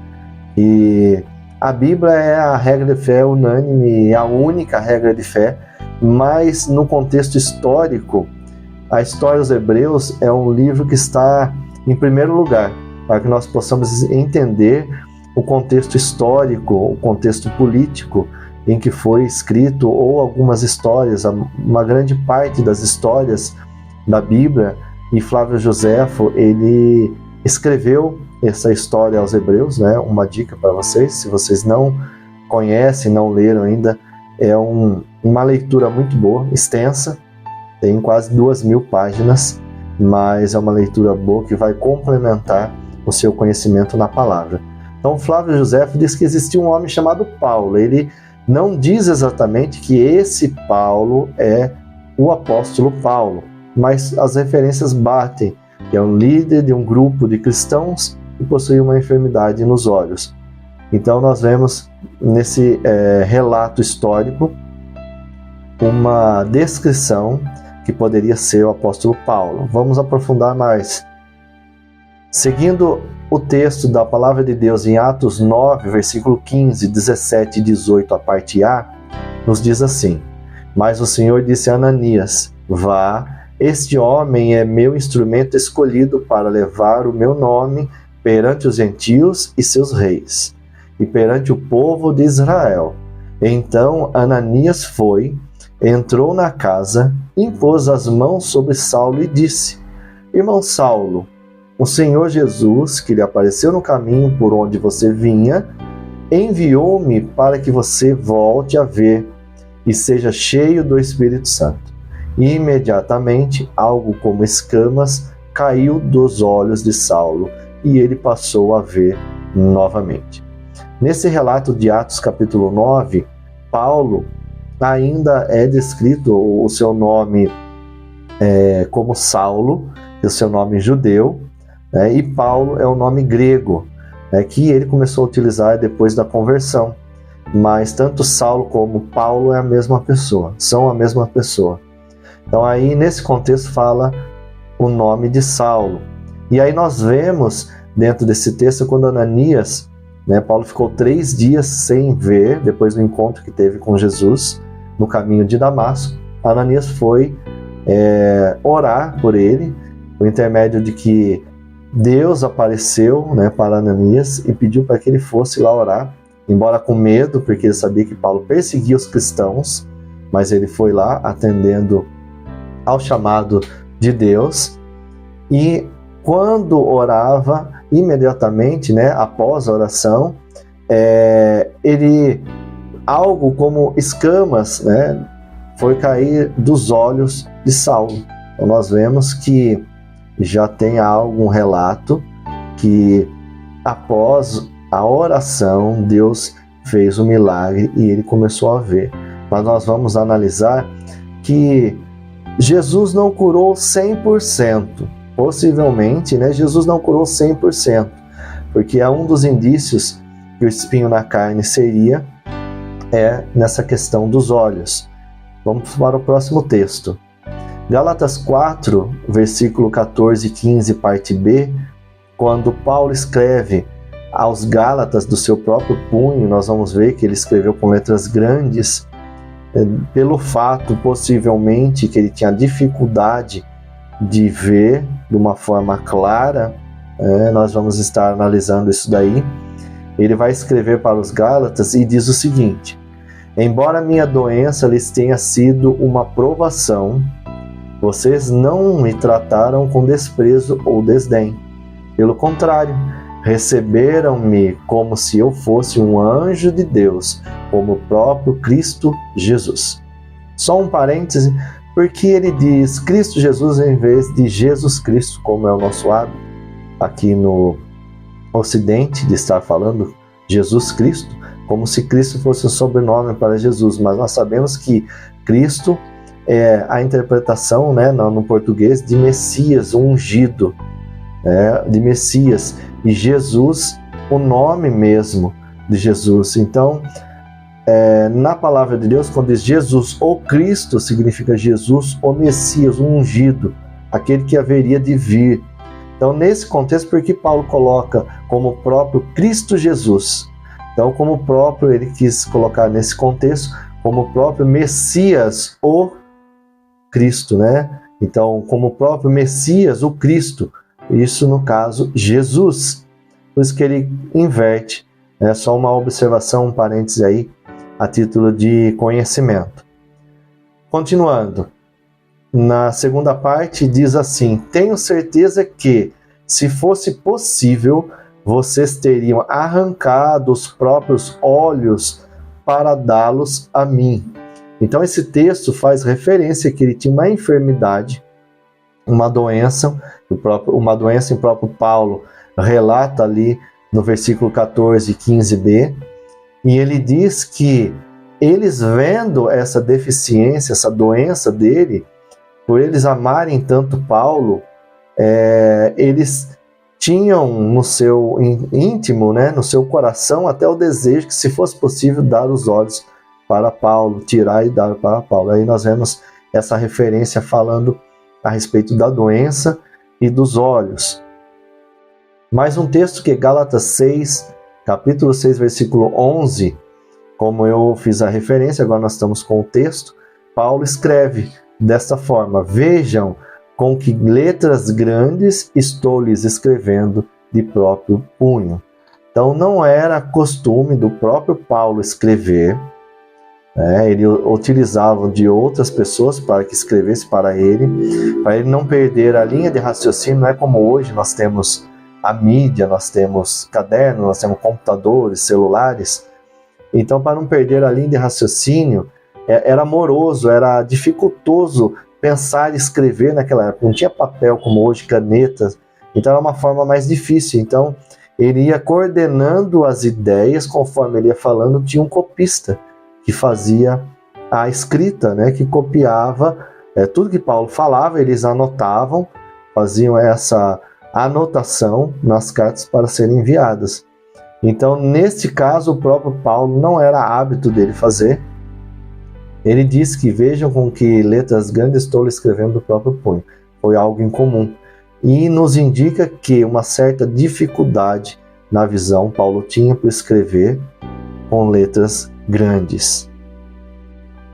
E a Bíblia é a regra de fé unânime, a única regra de fé, mas no contexto histórico, a História aos Hebreus é um livro que está em primeiro lugar, para que nós possamos entender o contexto histórico, o contexto político em que foi escrito, ou algumas histórias, uma grande parte das histórias da Bíblia, e Flávio Joséfo, ele escreveu essa História aos Hebreus, né? Uma dica para vocês, se vocês não conhecem, não leram ainda, é uma leitura muito boa, extensa, tem quase 2.000 páginas, mas é uma leitura boa que vai complementar o seu conhecimento na palavra. Então, Flávio Joséfo diz que existia um homem chamado Paulo. Ele não diz exatamente que esse Paulo é o apóstolo Paulo, mas as referências batem, que é um líder de um grupo de cristãos que possui uma enfermidade nos olhos. Então nós vemos nesse relato histórico uma descrição que poderia ser o apóstolo Paulo. Vamos aprofundar mais. Seguindo o texto da palavra de Deus em Atos 9, versículo 15, 17 e 18, a parte A, nos diz assim: Mas o Senhor disse a Ananias: Vá, este homem é meu instrumento escolhido para levar o meu nome perante os gentios e seus reis, e perante o povo de Israel. Então Ananias foi, entrou na casa, impôs as mãos sobre Saulo e disse: Irmão Saulo, o Senhor Jesus, que lhe apareceu no caminho por onde você vinha, enviou-me para que você volte a ver e seja cheio do Espírito Santo. E imediatamente algo como escamas caiu dos olhos de Saulo e ele passou a ver novamente. Nesse relato de Atos capítulo 9, Paulo ainda é descrito o seu nome como Saulo, o seu nome judeu, e Paulo é o nome grego, que ele começou a utilizar depois da conversão. Mas tanto Saulo como Paulo é a mesma pessoa, são a mesma pessoa. Então aí nesse contexto fala o nome de Saulo. E aí nós vemos dentro desse texto quando Ananias, Paulo ficou 3 dias sem ver, depois do encontro que teve com Jesus no caminho de Damasco. Ananias foi orar por ele, por intermédio de que Deus apareceu para Ananias e pediu para que ele fosse lá orar, embora com medo, porque ele sabia que Paulo perseguia os cristãos, mas ele foi lá atendendo ao chamado de Deus. E quando orava, imediatamente, após a oração, algo como escamas, foi cair dos olhos de Saulo. Então nós vemos que já tem algum relato que após a oração Deus fez um milagre e ele começou a ver. Mas nós vamos analisar que Jesus não curou 100%. Possivelmente, Jesus não curou 100%, porque é um dos indícios que o espinho na carne seria nessa questão dos olhos. Vamos para o próximo texto. Gálatas 4, versículo 14 e 15, parte B, quando Paulo escreve aos Gálatas do seu próprio punho, nós vamos ver que ele escreveu com letras grandes, pelo fato, possivelmente, que ele tinha dificuldade de ver de uma forma clara, nós vamos estar analisando isso daí. Ele vai escrever para os Gálatas e diz o seguinte: Embora minha doença lhes tenha sido uma provação, vocês não me trataram com desprezo ou desdém. Pelo contrário, receberam-me como se eu fosse um anjo de Deus, como o próprio Cristo Jesus. Só um parêntese, porque ele diz Cristo Jesus em vez de Jesus Cristo, como é o nosso hábito aqui no Ocidente, de estar falando Jesus Cristo, como se Cristo fosse um sobrenome para Jesus. Mas nós sabemos que Cristo é a interpretação, no português, de Messias, ungido, de Messias, e Jesus, o nome mesmo de Jesus. Então, na palavra de Deus, quando diz Jesus, o Cristo, significa Jesus, o Messias, o ungido, aquele que haveria de vir. Então, nesse contexto, por que Paulo coloca como o próprio Cristo Jesus? Então, como o próprio, ele quis colocar nesse contexto, como o próprio Messias, o Cristo, né? Então, como o próprio Messias, o Cristo, isso no caso, Jesus. Por isso que ele inverte. É só uma observação, um parêntese aí, a título de conhecimento. Continuando, na segunda parte diz assim: tenho certeza que, se fosse possível, vocês teriam arrancado os próprios olhos para dá-los a mim. Então esse texto faz referência que ele tinha uma enfermidade, uma doença em próprio Paulo relata ali no versículo 14 e 15b, e ele diz que eles vendo essa deficiência, essa doença dele, por eles amarem tanto Paulo, eles tinham no seu íntimo, né, no seu coração, até o desejo que, se fosse possível, dar os olhos para Paulo, tirar e dar para Paulo. Aí nós vemos essa referência falando a respeito da doença e dos olhos. Mais um texto que é Gálatas 6, capítulo 6, versículo 11, como eu fiz a referência, agora nós estamos com o texto. Paulo escreve desta forma: vejam com que letras grandes estou lhes escrevendo de próprio punho. Então não era costume do próprio Paulo escrever, ele utilizava de outras pessoas para que escrevesse para ele não perder a linha de raciocínio. Não é como hoje nós temos a mídia, nós temos cadernos, nós temos computadores, celulares. Então, para não perder a linha de raciocínio, era moroso, era dificultoso pensar e escrever naquela época. Não tinha papel como hoje, canetas. Então era uma forma mais difícil. Então ele ia coordenando as ideias conforme ele ia falando. Tinha um copista que fazia a escrita, né, que copiava tudo que Paulo falava, eles anotavam, faziam essa anotação nas cartas para serem enviadas. Então, neste caso, o próprio Paulo não era hábito dele fazer. Ele diz que vejam com que letras grandes estou escrevendo do próprio punho. Foi algo incomum. E nos indica que uma certa dificuldade na visão Paulo tinha para escrever com letras grandes.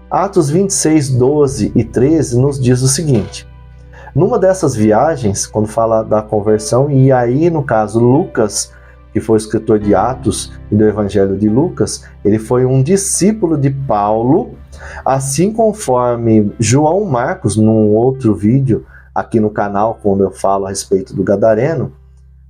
Atos 26, 12 e 13 nos diz o seguinte: numa dessas viagens, quando fala da conversão, e aí no caso Lucas, que foi o escritor de Atos e do Evangelho de Lucas, ele foi um discípulo de Paulo, assim conforme João Marcos, num outro vídeo aqui no canal, quando eu falo a respeito do Gadareno,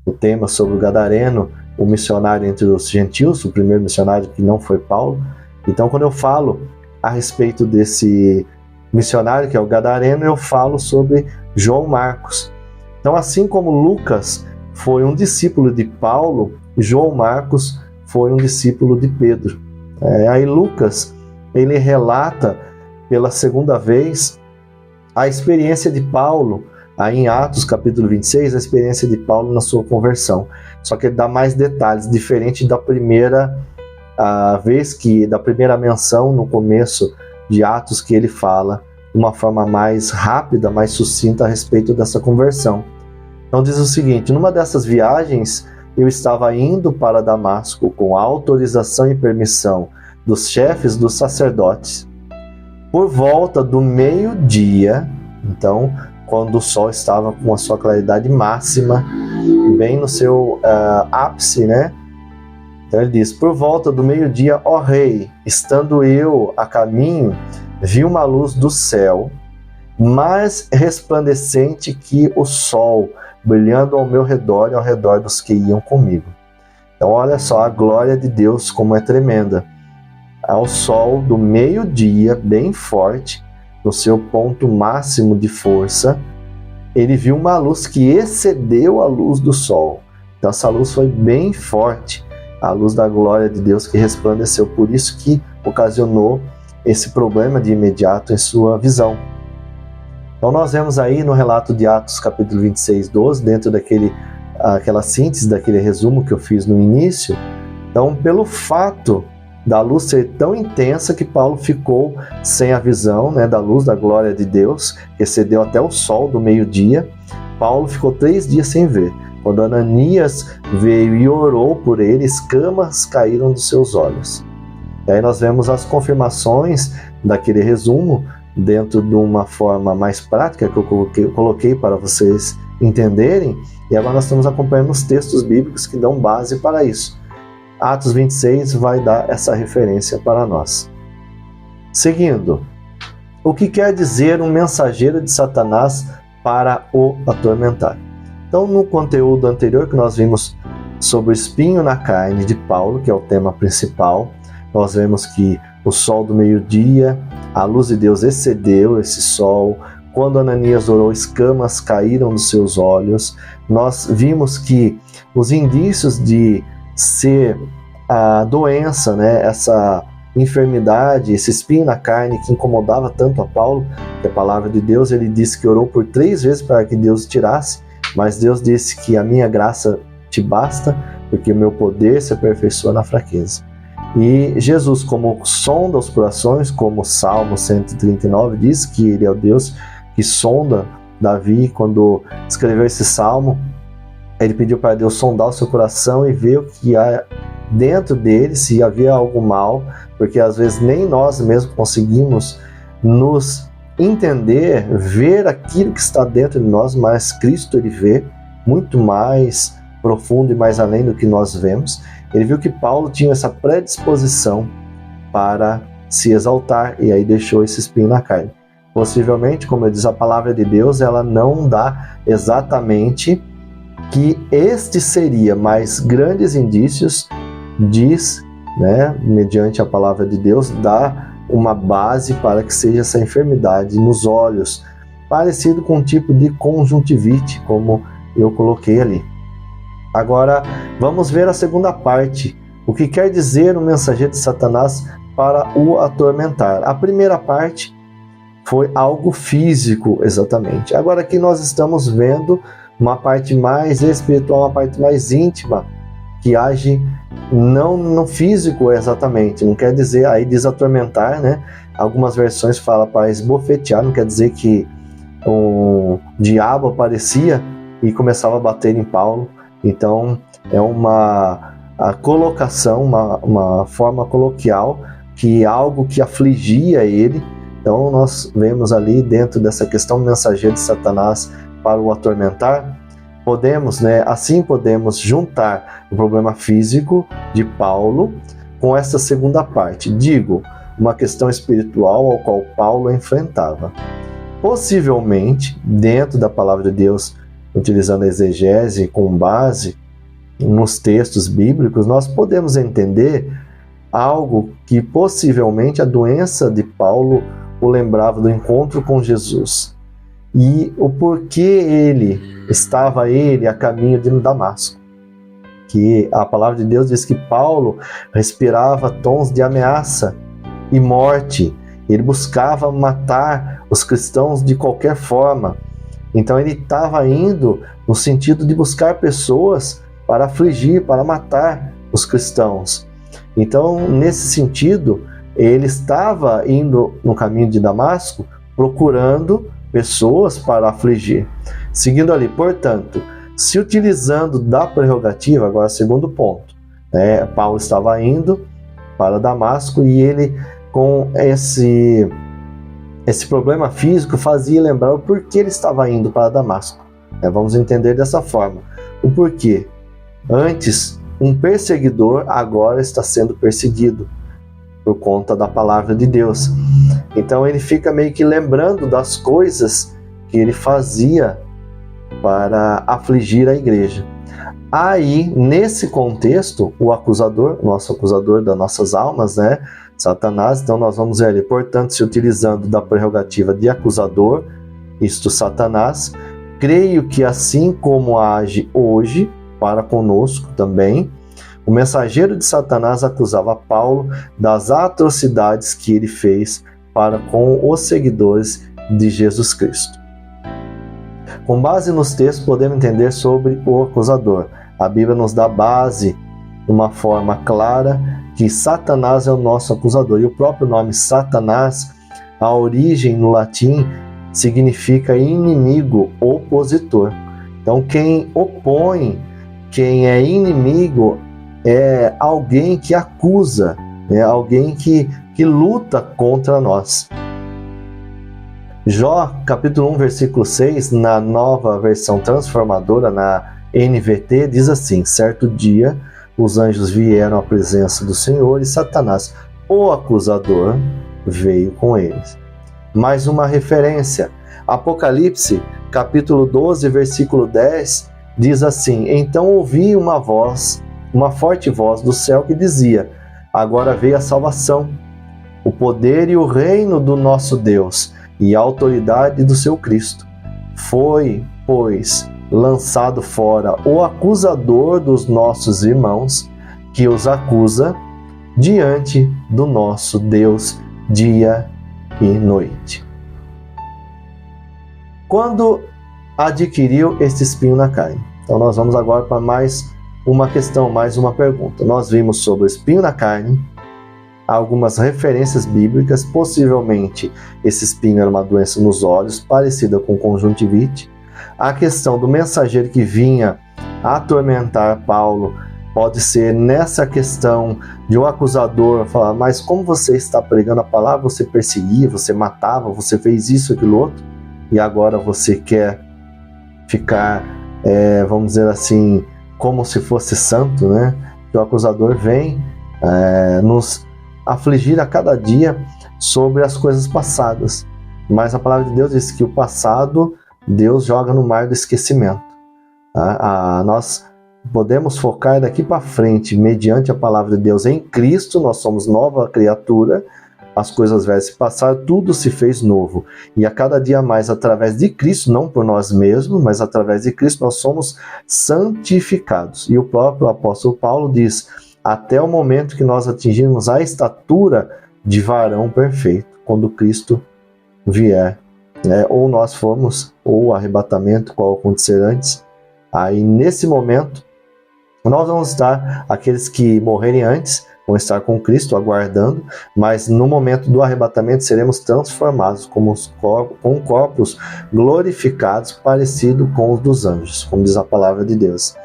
o tema sobre o Gadareno, o missionário entre os gentios, o primeiro missionário que não foi Paulo. Então, quando eu falo a respeito desse missionário que é o Gadareno, eu falo sobre João Marcos. Então, assim como Lucas foi um discípulo de Paulo, João Marcos foi um discípulo de Pedro. Aí Lucas, ele relata pela segunda vez a experiência de Paulo, aí em Atos capítulo 26, a experiência de Paulo na sua conversão. Só que ele dá mais detalhes, diferente da primeira vez, da primeira menção no começo de Atos, que ele fala de uma forma mais rápida, mais sucinta a respeito dessa conversão. Então diz o seguinte: numa dessas viagens eu estava indo para Damasco com a autorização e permissão dos chefes dos sacerdotes. Por volta do meio-dia, então quando o sol estava com a sua claridade máxima, bem no seu ápice, né? Então ele diz: por volta do meio-dia, ó rei, estando eu a caminho, vi uma luz do céu, mais resplandecente que o sol, brilhando ao meu redor e ao redor dos que iam comigo. Então olha só a glória de Deus como é tremenda. Ao sol do meio-dia, bem forte, no seu ponto máximo de força, ele viu uma luz que excedeu a luz do sol. Então essa luz foi bem forte, a luz da glória de Deus que resplandeceu, por isso que ocasionou esse problema de imediato em sua visão. Então nós vemos aí no relato de Atos capítulo 26, 12, dentro daquela síntese, daquele resumo que eu fiz no início. Então, pelo fato da luz ser tão intensa que Paulo ficou sem a visão, né, da luz da glória de Deus, que excedeu até o sol do meio-dia. Paulo ficou 3 dias sem ver. Quando Ananias veio e orou por ele, escamas caíram dos seus olhos. E aí nós vemos as confirmações daquele resumo dentro de uma forma mais prática que eu coloquei para vocês entenderem. E agora nós estamos acompanhando os textos bíblicos que dão base para isso. Atos 26 vai dar essa referência para nós. Seguindo, o que quer dizer um mensageiro de Satanás para o atormentar? Então, no conteúdo anterior que nós vimos sobre o espinho na carne de Paulo, que é o tema principal, nós vemos que o sol do meio-dia, a luz de Deus excedeu esse sol. Quando Ananias orou, escamas caíram dos seus olhos. Nós vimos que os indícios de ser a doença, né, essa enfermidade, esse espinho na carne que incomodava tanto a Paulo, que a palavra de Deus, ele disse que orou por 3 vezes para que Deus tirasse, mas Deus disse que a minha graça te basta, porque o meu poder se aperfeiçoa na fraqueza. E Jesus, como sonda os corações, como o Salmo 139 diz que ele é o Deus que sonda. Davi, quando escreveu esse salmo, ele pediu para Deus sondar o seu coração e ver o que há dentro dele, se havia algo mal, porque às vezes nem nós mesmos conseguimos nos entender, ver aquilo que está dentro de nós, mas Cristo ele vê muito mais profundo e mais além do que nós vemos. Ele viu que Paulo tinha essa predisposição para se exaltar e aí deixou esse espinho na carne. Possivelmente, como eu disse, a palavra de Deus, ela não dá exatamente que este seria, mas grandes indícios diz, né, mediante a palavra de Deus, dá uma base para que seja essa enfermidade nos olhos, parecido com um tipo de conjuntivite, como eu coloquei ali. Agora, vamos ver a segunda parte. O que quer dizer um mensageiro de Satanás para o atormentar? A primeira parte foi algo físico, exatamente. Agora aqui nós estamos vendo uma parte mais espiritual, uma parte mais íntima, que age não no físico exatamente. Não quer dizer, aí diz atormentar, né? Algumas versões falam para esbofetear, não quer dizer que o diabo aparecia e começava a bater em Paulo. Então é a colocação, uma forma coloquial, que algo que afligia ele. Então nós vemos ali dentro dessa questão mensageiro de Satanás para o atormentar, assim podemos juntar o problema físico de Paulo com essa segunda parte, uma questão espiritual ao qual Paulo enfrentava. Possivelmente, dentro da palavra de Deus, utilizando a exegese com base nos textos bíblicos, nós podemos entender algo que possivelmente a doença de Paulo o lembrava do encontro com Jesus e o porquê estava a caminho de Damasco. Que a palavra de Deus diz que Paulo respirava tons de ameaça e morte. Ele buscava matar os cristãos de qualquer forma. Então ele estava indo no sentido de buscar pessoas para afligir, para matar os cristãos. Então, nesse sentido, ele estava indo no caminho de Damasco, procurando pessoas para afligir. Seguindo ali, portanto, se utilizando da prerrogativa, agora segundo ponto, Paulo estava indo para Damasco e ele, com esse problema físico, fazia lembrar o porquê ele estava indo para Damasco. Vamos entender dessa forma. O porquê. Antes, um perseguidor agora está sendo perseguido por conta da palavra de Deus. Então ele fica meio que lembrando das coisas que ele fazia para afligir a igreja. Aí, nesse contexto, o acusador, nosso acusador das nossas almas, Satanás, então nós vamos ver ali, portanto, se utilizando da prerrogativa de acusador, isto Satanás, creio que assim como age hoje, para conosco também, o mensageiro de Satanás acusava Paulo das atrocidades que ele fez para com os seguidores de Jesus Cristo. Com base nos textos, podemos entender sobre o acusador. A Bíblia nos dá base de uma forma clara que Satanás é o nosso acusador. E o próprio nome Satanás, a origem no latim, significa inimigo, opositor. Então quem opõe, quem é inimigo, é alguém que acusa, é alguém que luta contra nós. Jó, capítulo 1, versículo 6, na nova versão transformadora, na NVT, diz assim: certo dia os anjos vieram à presença do Senhor e Satanás, o acusador, veio com eles. Mais uma referência, Apocalipse, capítulo 12, versículo 10, diz assim: então ouvi uma voz, uma forte voz do céu que dizia: agora veio a salvação, o poder e o reino do nosso Deus e a autoridade do seu Cristo. Foi, pois, lançado fora o acusador dos nossos irmãos, que os acusa diante do nosso Deus dia e noite. Quando adquiriu este espinho na carne? Então nós vamos agora para mais uma questão, mais uma pergunta. Nós vimos sobre o espinho na carne, algumas referências bíblicas, possivelmente esse espinho era uma doença nos olhos, parecida com conjuntivite. A questão do mensageiro que vinha atormentar Paulo pode ser nessa questão de um acusador falar: mas como você está pregando a palavra, você perseguia, você matava, você fez isso, aquilo, outro, e agora você quer ficar, vamos dizer assim, como se fosse santo, né? Que o acusador vem nos afligir a cada dia sobre as coisas passadas. Mas a palavra de Deus diz que o passado Deus joga no mar do esquecimento. Nós podemos focar daqui para frente, mediante a palavra de Deus em Cristo, nós somos nova criatura, as coisas velhas se passaram, tudo se fez novo. E a cada dia mais, através de Cristo, não por nós mesmos, mas através de Cristo, nós somos santificados. E o próprio apóstolo Paulo diz: até o momento que nós atingirmos a estatura de varão perfeito, quando Cristo vier, ou nós formos, ou o arrebatamento, qual acontecer antes. Aí nesse momento, nós vamos estar, aqueles que morrerem antes, vão estar com Cristo aguardando, mas no momento do arrebatamento seremos transformados com corpos glorificados, parecido com os dos anjos, como diz a palavra de Deus.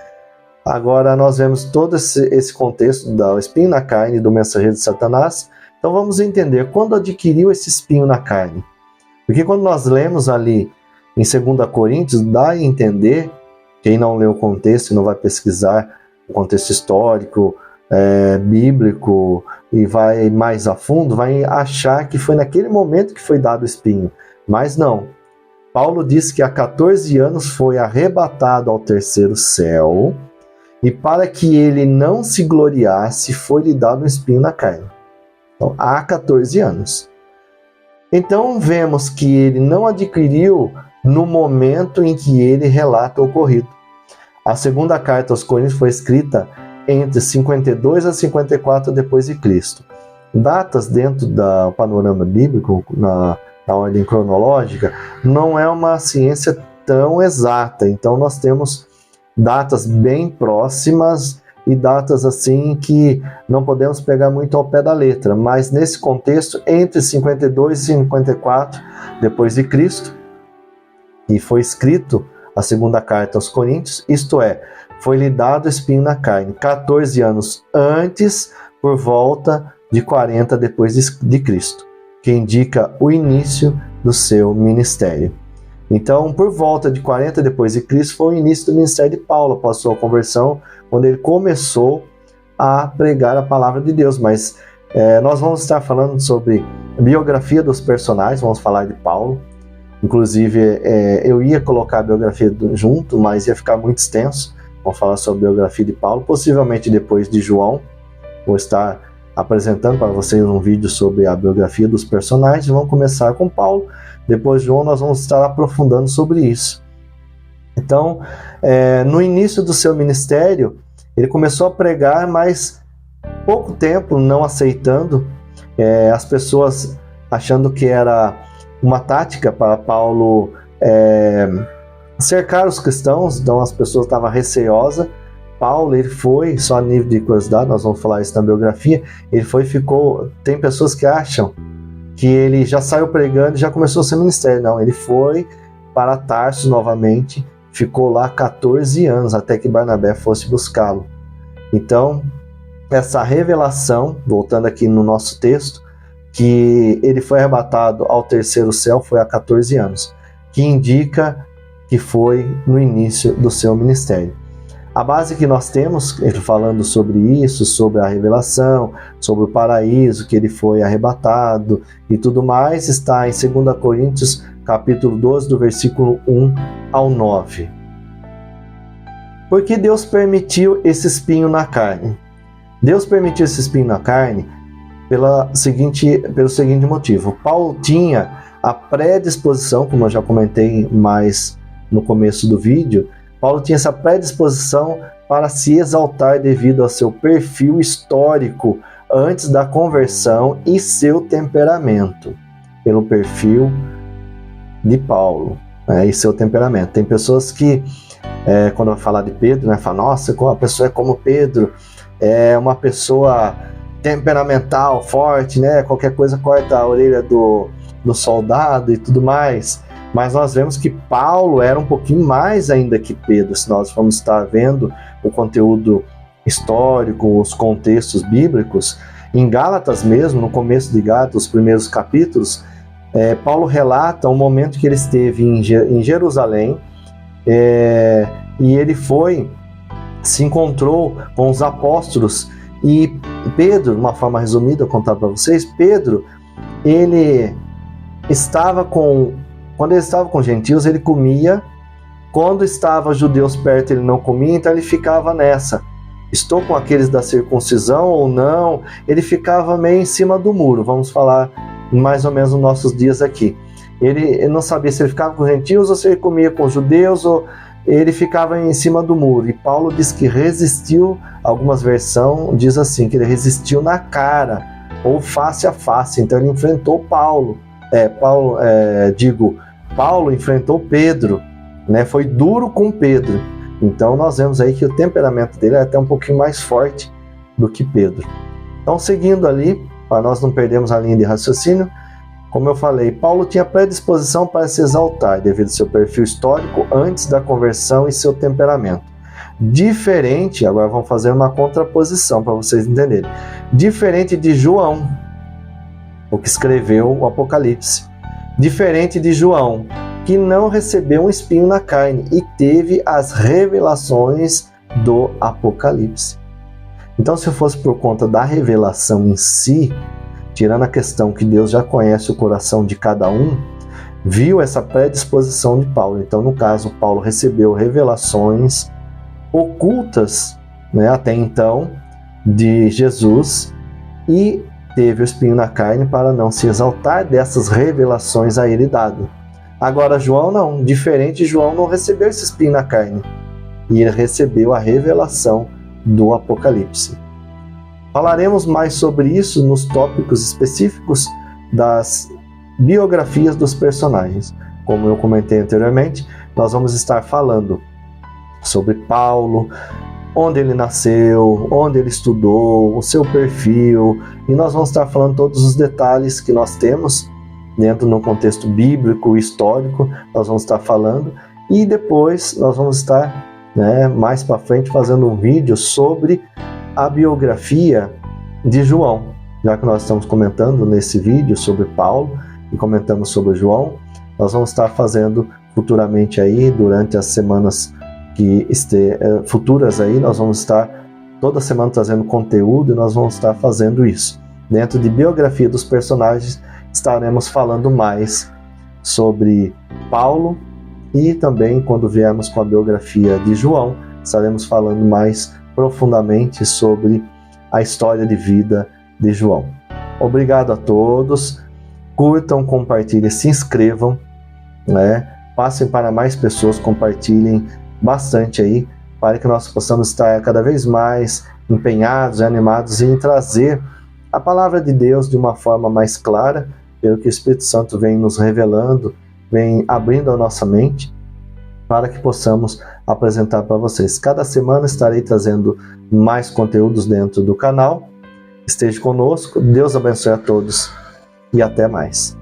Agora nós vemos todo esse contexto do espinho na carne, do mensageiro de Satanás. Então vamos entender quando adquiriu esse espinho na carne. Porque quando nós lemos ali em 2 Coríntios, dá a entender, quem não lê o contexto e não vai pesquisar o contexto histórico, bíblico, e vai mais a fundo, vai achar que foi naquele momento que foi dado o espinho. Mas não. Paulo diz que há 14 anos foi arrebatado ao terceiro céu, e para que ele não se gloriasse, foi-lhe dado um espinho na carne. Então, há 14 anos. Então, vemos que ele não adquiriu no momento em que ele relata o ocorrido. A segunda carta aos Coríntios foi escrita entre 52 a 54 depois de Cristo. Datas dentro do panorama bíblico, na ordem cronológica, não é uma ciência tão exata. Então, nós temos datas bem próximas e datas assim que não podemos pegar muito ao pé da letra, mas nesse contexto, entre 52 e 54 depois de Cristo, e foi escrito a segunda carta aos Coríntios, isto é, foi-lhe dado espinho na carne, 14 anos antes, por volta de 40 depois de Cristo, que indica o início do seu ministério. Então, por volta de 40 depois de Cristo, foi o início do ministério de Paulo, após sua conversão, quando ele começou a pregar a palavra de Deus. Mas nós vamos estar falando sobre a biografia dos personagens, vamos falar de Paulo. Inclusive, eu ia colocar a biografia junto, mas ia ficar muito extenso. Vamos falar sobre a biografia de Paulo, possivelmente depois de João. Vou estar apresentando para vocês um vídeo sobre a biografia dos personagens. Vamos começar com Paulo. Depois de João, nós vamos estar aprofundando sobre isso. Então, no início do seu ministério, ele começou a pregar, mas pouco tempo não aceitando, as pessoas achando que era uma tática para Paulo cercar os cristãos, então as pessoas estavam receosas. Paulo, ele foi, só a nível de curiosidade, nós vamos falar isso na biografia, ficou, tem pessoas que acham que ele já saiu pregando e já começou seu ministério. Não, ele foi para Tarso novamente, ficou lá 14 anos, até que Barnabé fosse buscá-lo. Então, essa revelação, voltando aqui no nosso texto, que ele foi arrebatado ao terceiro céu, foi há 14 anos, que indica que foi no início do seu ministério. A base que nós temos, ele falando sobre isso, sobre a revelação, sobre o paraíso, que ele foi arrebatado e tudo mais, está em 2 Coríntios, capítulo 12, do versículo 1 ao 9. Por que Deus permitiu esse espinho na carne? Deus permitiu esse espinho na carne pelo seguinte motivo. Paulo tinha a predisposição, como eu já comentei mais no começo do vídeo, Paulo tinha essa predisposição para se exaltar devido ao seu perfil histórico antes da conversão e seu temperamento, pelo perfil de Paulo, e seu temperamento. Tem pessoas que, quando eu falar de Pedro, falam, nossa, a pessoa é como Pedro, é uma pessoa temperamental, forte, qualquer coisa corta a orelha do soldado e tudo mais. Mas nós vemos que Paulo era um pouquinho mais ainda que Pedro, se nós formos estar vendo o conteúdo histórico, os contextos bíblicos. Em Gálatas mesmo, no começo de Gálatas, os primeiros capítulos, Paulo relata um momento que ele esteve em Jerusalém, e ele se encontrou com os apóstolos, e Pedro, de uma forma resumida, eu contar para vocês, Pedro, quando ele estava com gentios, ele comia. Quando estava judeus perto, ele não comia, então ele ficava nessa. Estou com aqueles da circuncisão ou não? Ele ficava meio em cima do muro. Vamos falar mais ou menos nos nossos dias aqui. Ele não sabia se ele ficava com gentios ou se ele comia com judeus, ou ele ficava em cima do muro. E Paulo diz que resistiu, algumas versões diz assim, que ele resistiu na cara, ou face a face. Então ele enfrentou Paulo. Paulo enfrentou Pedro, foi duro com Pedro. Então nós vemos aí que o temperamento dele é até um pouquinho mais forte do que Pedro. Então, seguindo ali, para nós não perdermos a linha de raciocínio, como eu falei, Paulo tinha predisposição para se exaltar devido ao seu perfil histórico antes da conversão e seu temperamento. Diferente, agora vamos fazer uma contraposição para vocês entenderem, diferente de João, o que escreveu o Apocalipse. Diferente de João, que não recebeu um espinho na carne e teve as revelações do Apocalipse. Então, se fosse por conta da revelação em si, tirando a questão que Deus já conhece o coração de cada um, viu essa predisposição de Paulo. Então, no caso, Paulo recebeu revelações ocultas, até então, de Jesus, e teve o espinho na carne para não se exaltar dessas revelações a ele dado. Agora João não, diferente, João não recebeu esse espinho na carne, e ele recebeu a revelação do Apocalipse. Falaremos mais sobre isso nos tópicos específicos das biografias dos personagens. Como eu comentei anteriormente, nós vamos estar falando sobre Paulo, onde ele nasceu, onde ele estudou, o seu perfil, e nós vamos estar falando todos os detalhes que nós temos dentro do contexto bíblico, histórico, nós vamos estar falando, e depois nós vamos estar, mais para frente, fazendo um vídeo sobre a biografia de João, já que nós estamos comentando nesse vídeo sobre Paulo e comentamos sobre João, nós vamos estar fazendo futuramente aí, durante as semanas futuras aí, nós vamos estar toda semana trazendo conteúdo e nós vamos estar fazendo isso. Dentro de biografia dos personagens, estaremos falando mais sobre Paulo, e também quando viermos com a biografia de João, estaremos falando mais profundamente sobre a história de vida de João. Obrigado a todos, curtam, compartilhem, se inscrevam, passem para mais pessoas, compartilhem bastante aí, para que nós possamos estar cada vez mais empenhados e animados em trazer a palavra de Deus de uma forma mais clara, pelo que o Espírito Santo vem nos revelando, vem abrindo a nossa mente, para que possamos apresentar para vocês. Cada semana estarei trazendo mais conteúdos dentro do canal. Esteja conosco, Deus abençoe a todos e até mais.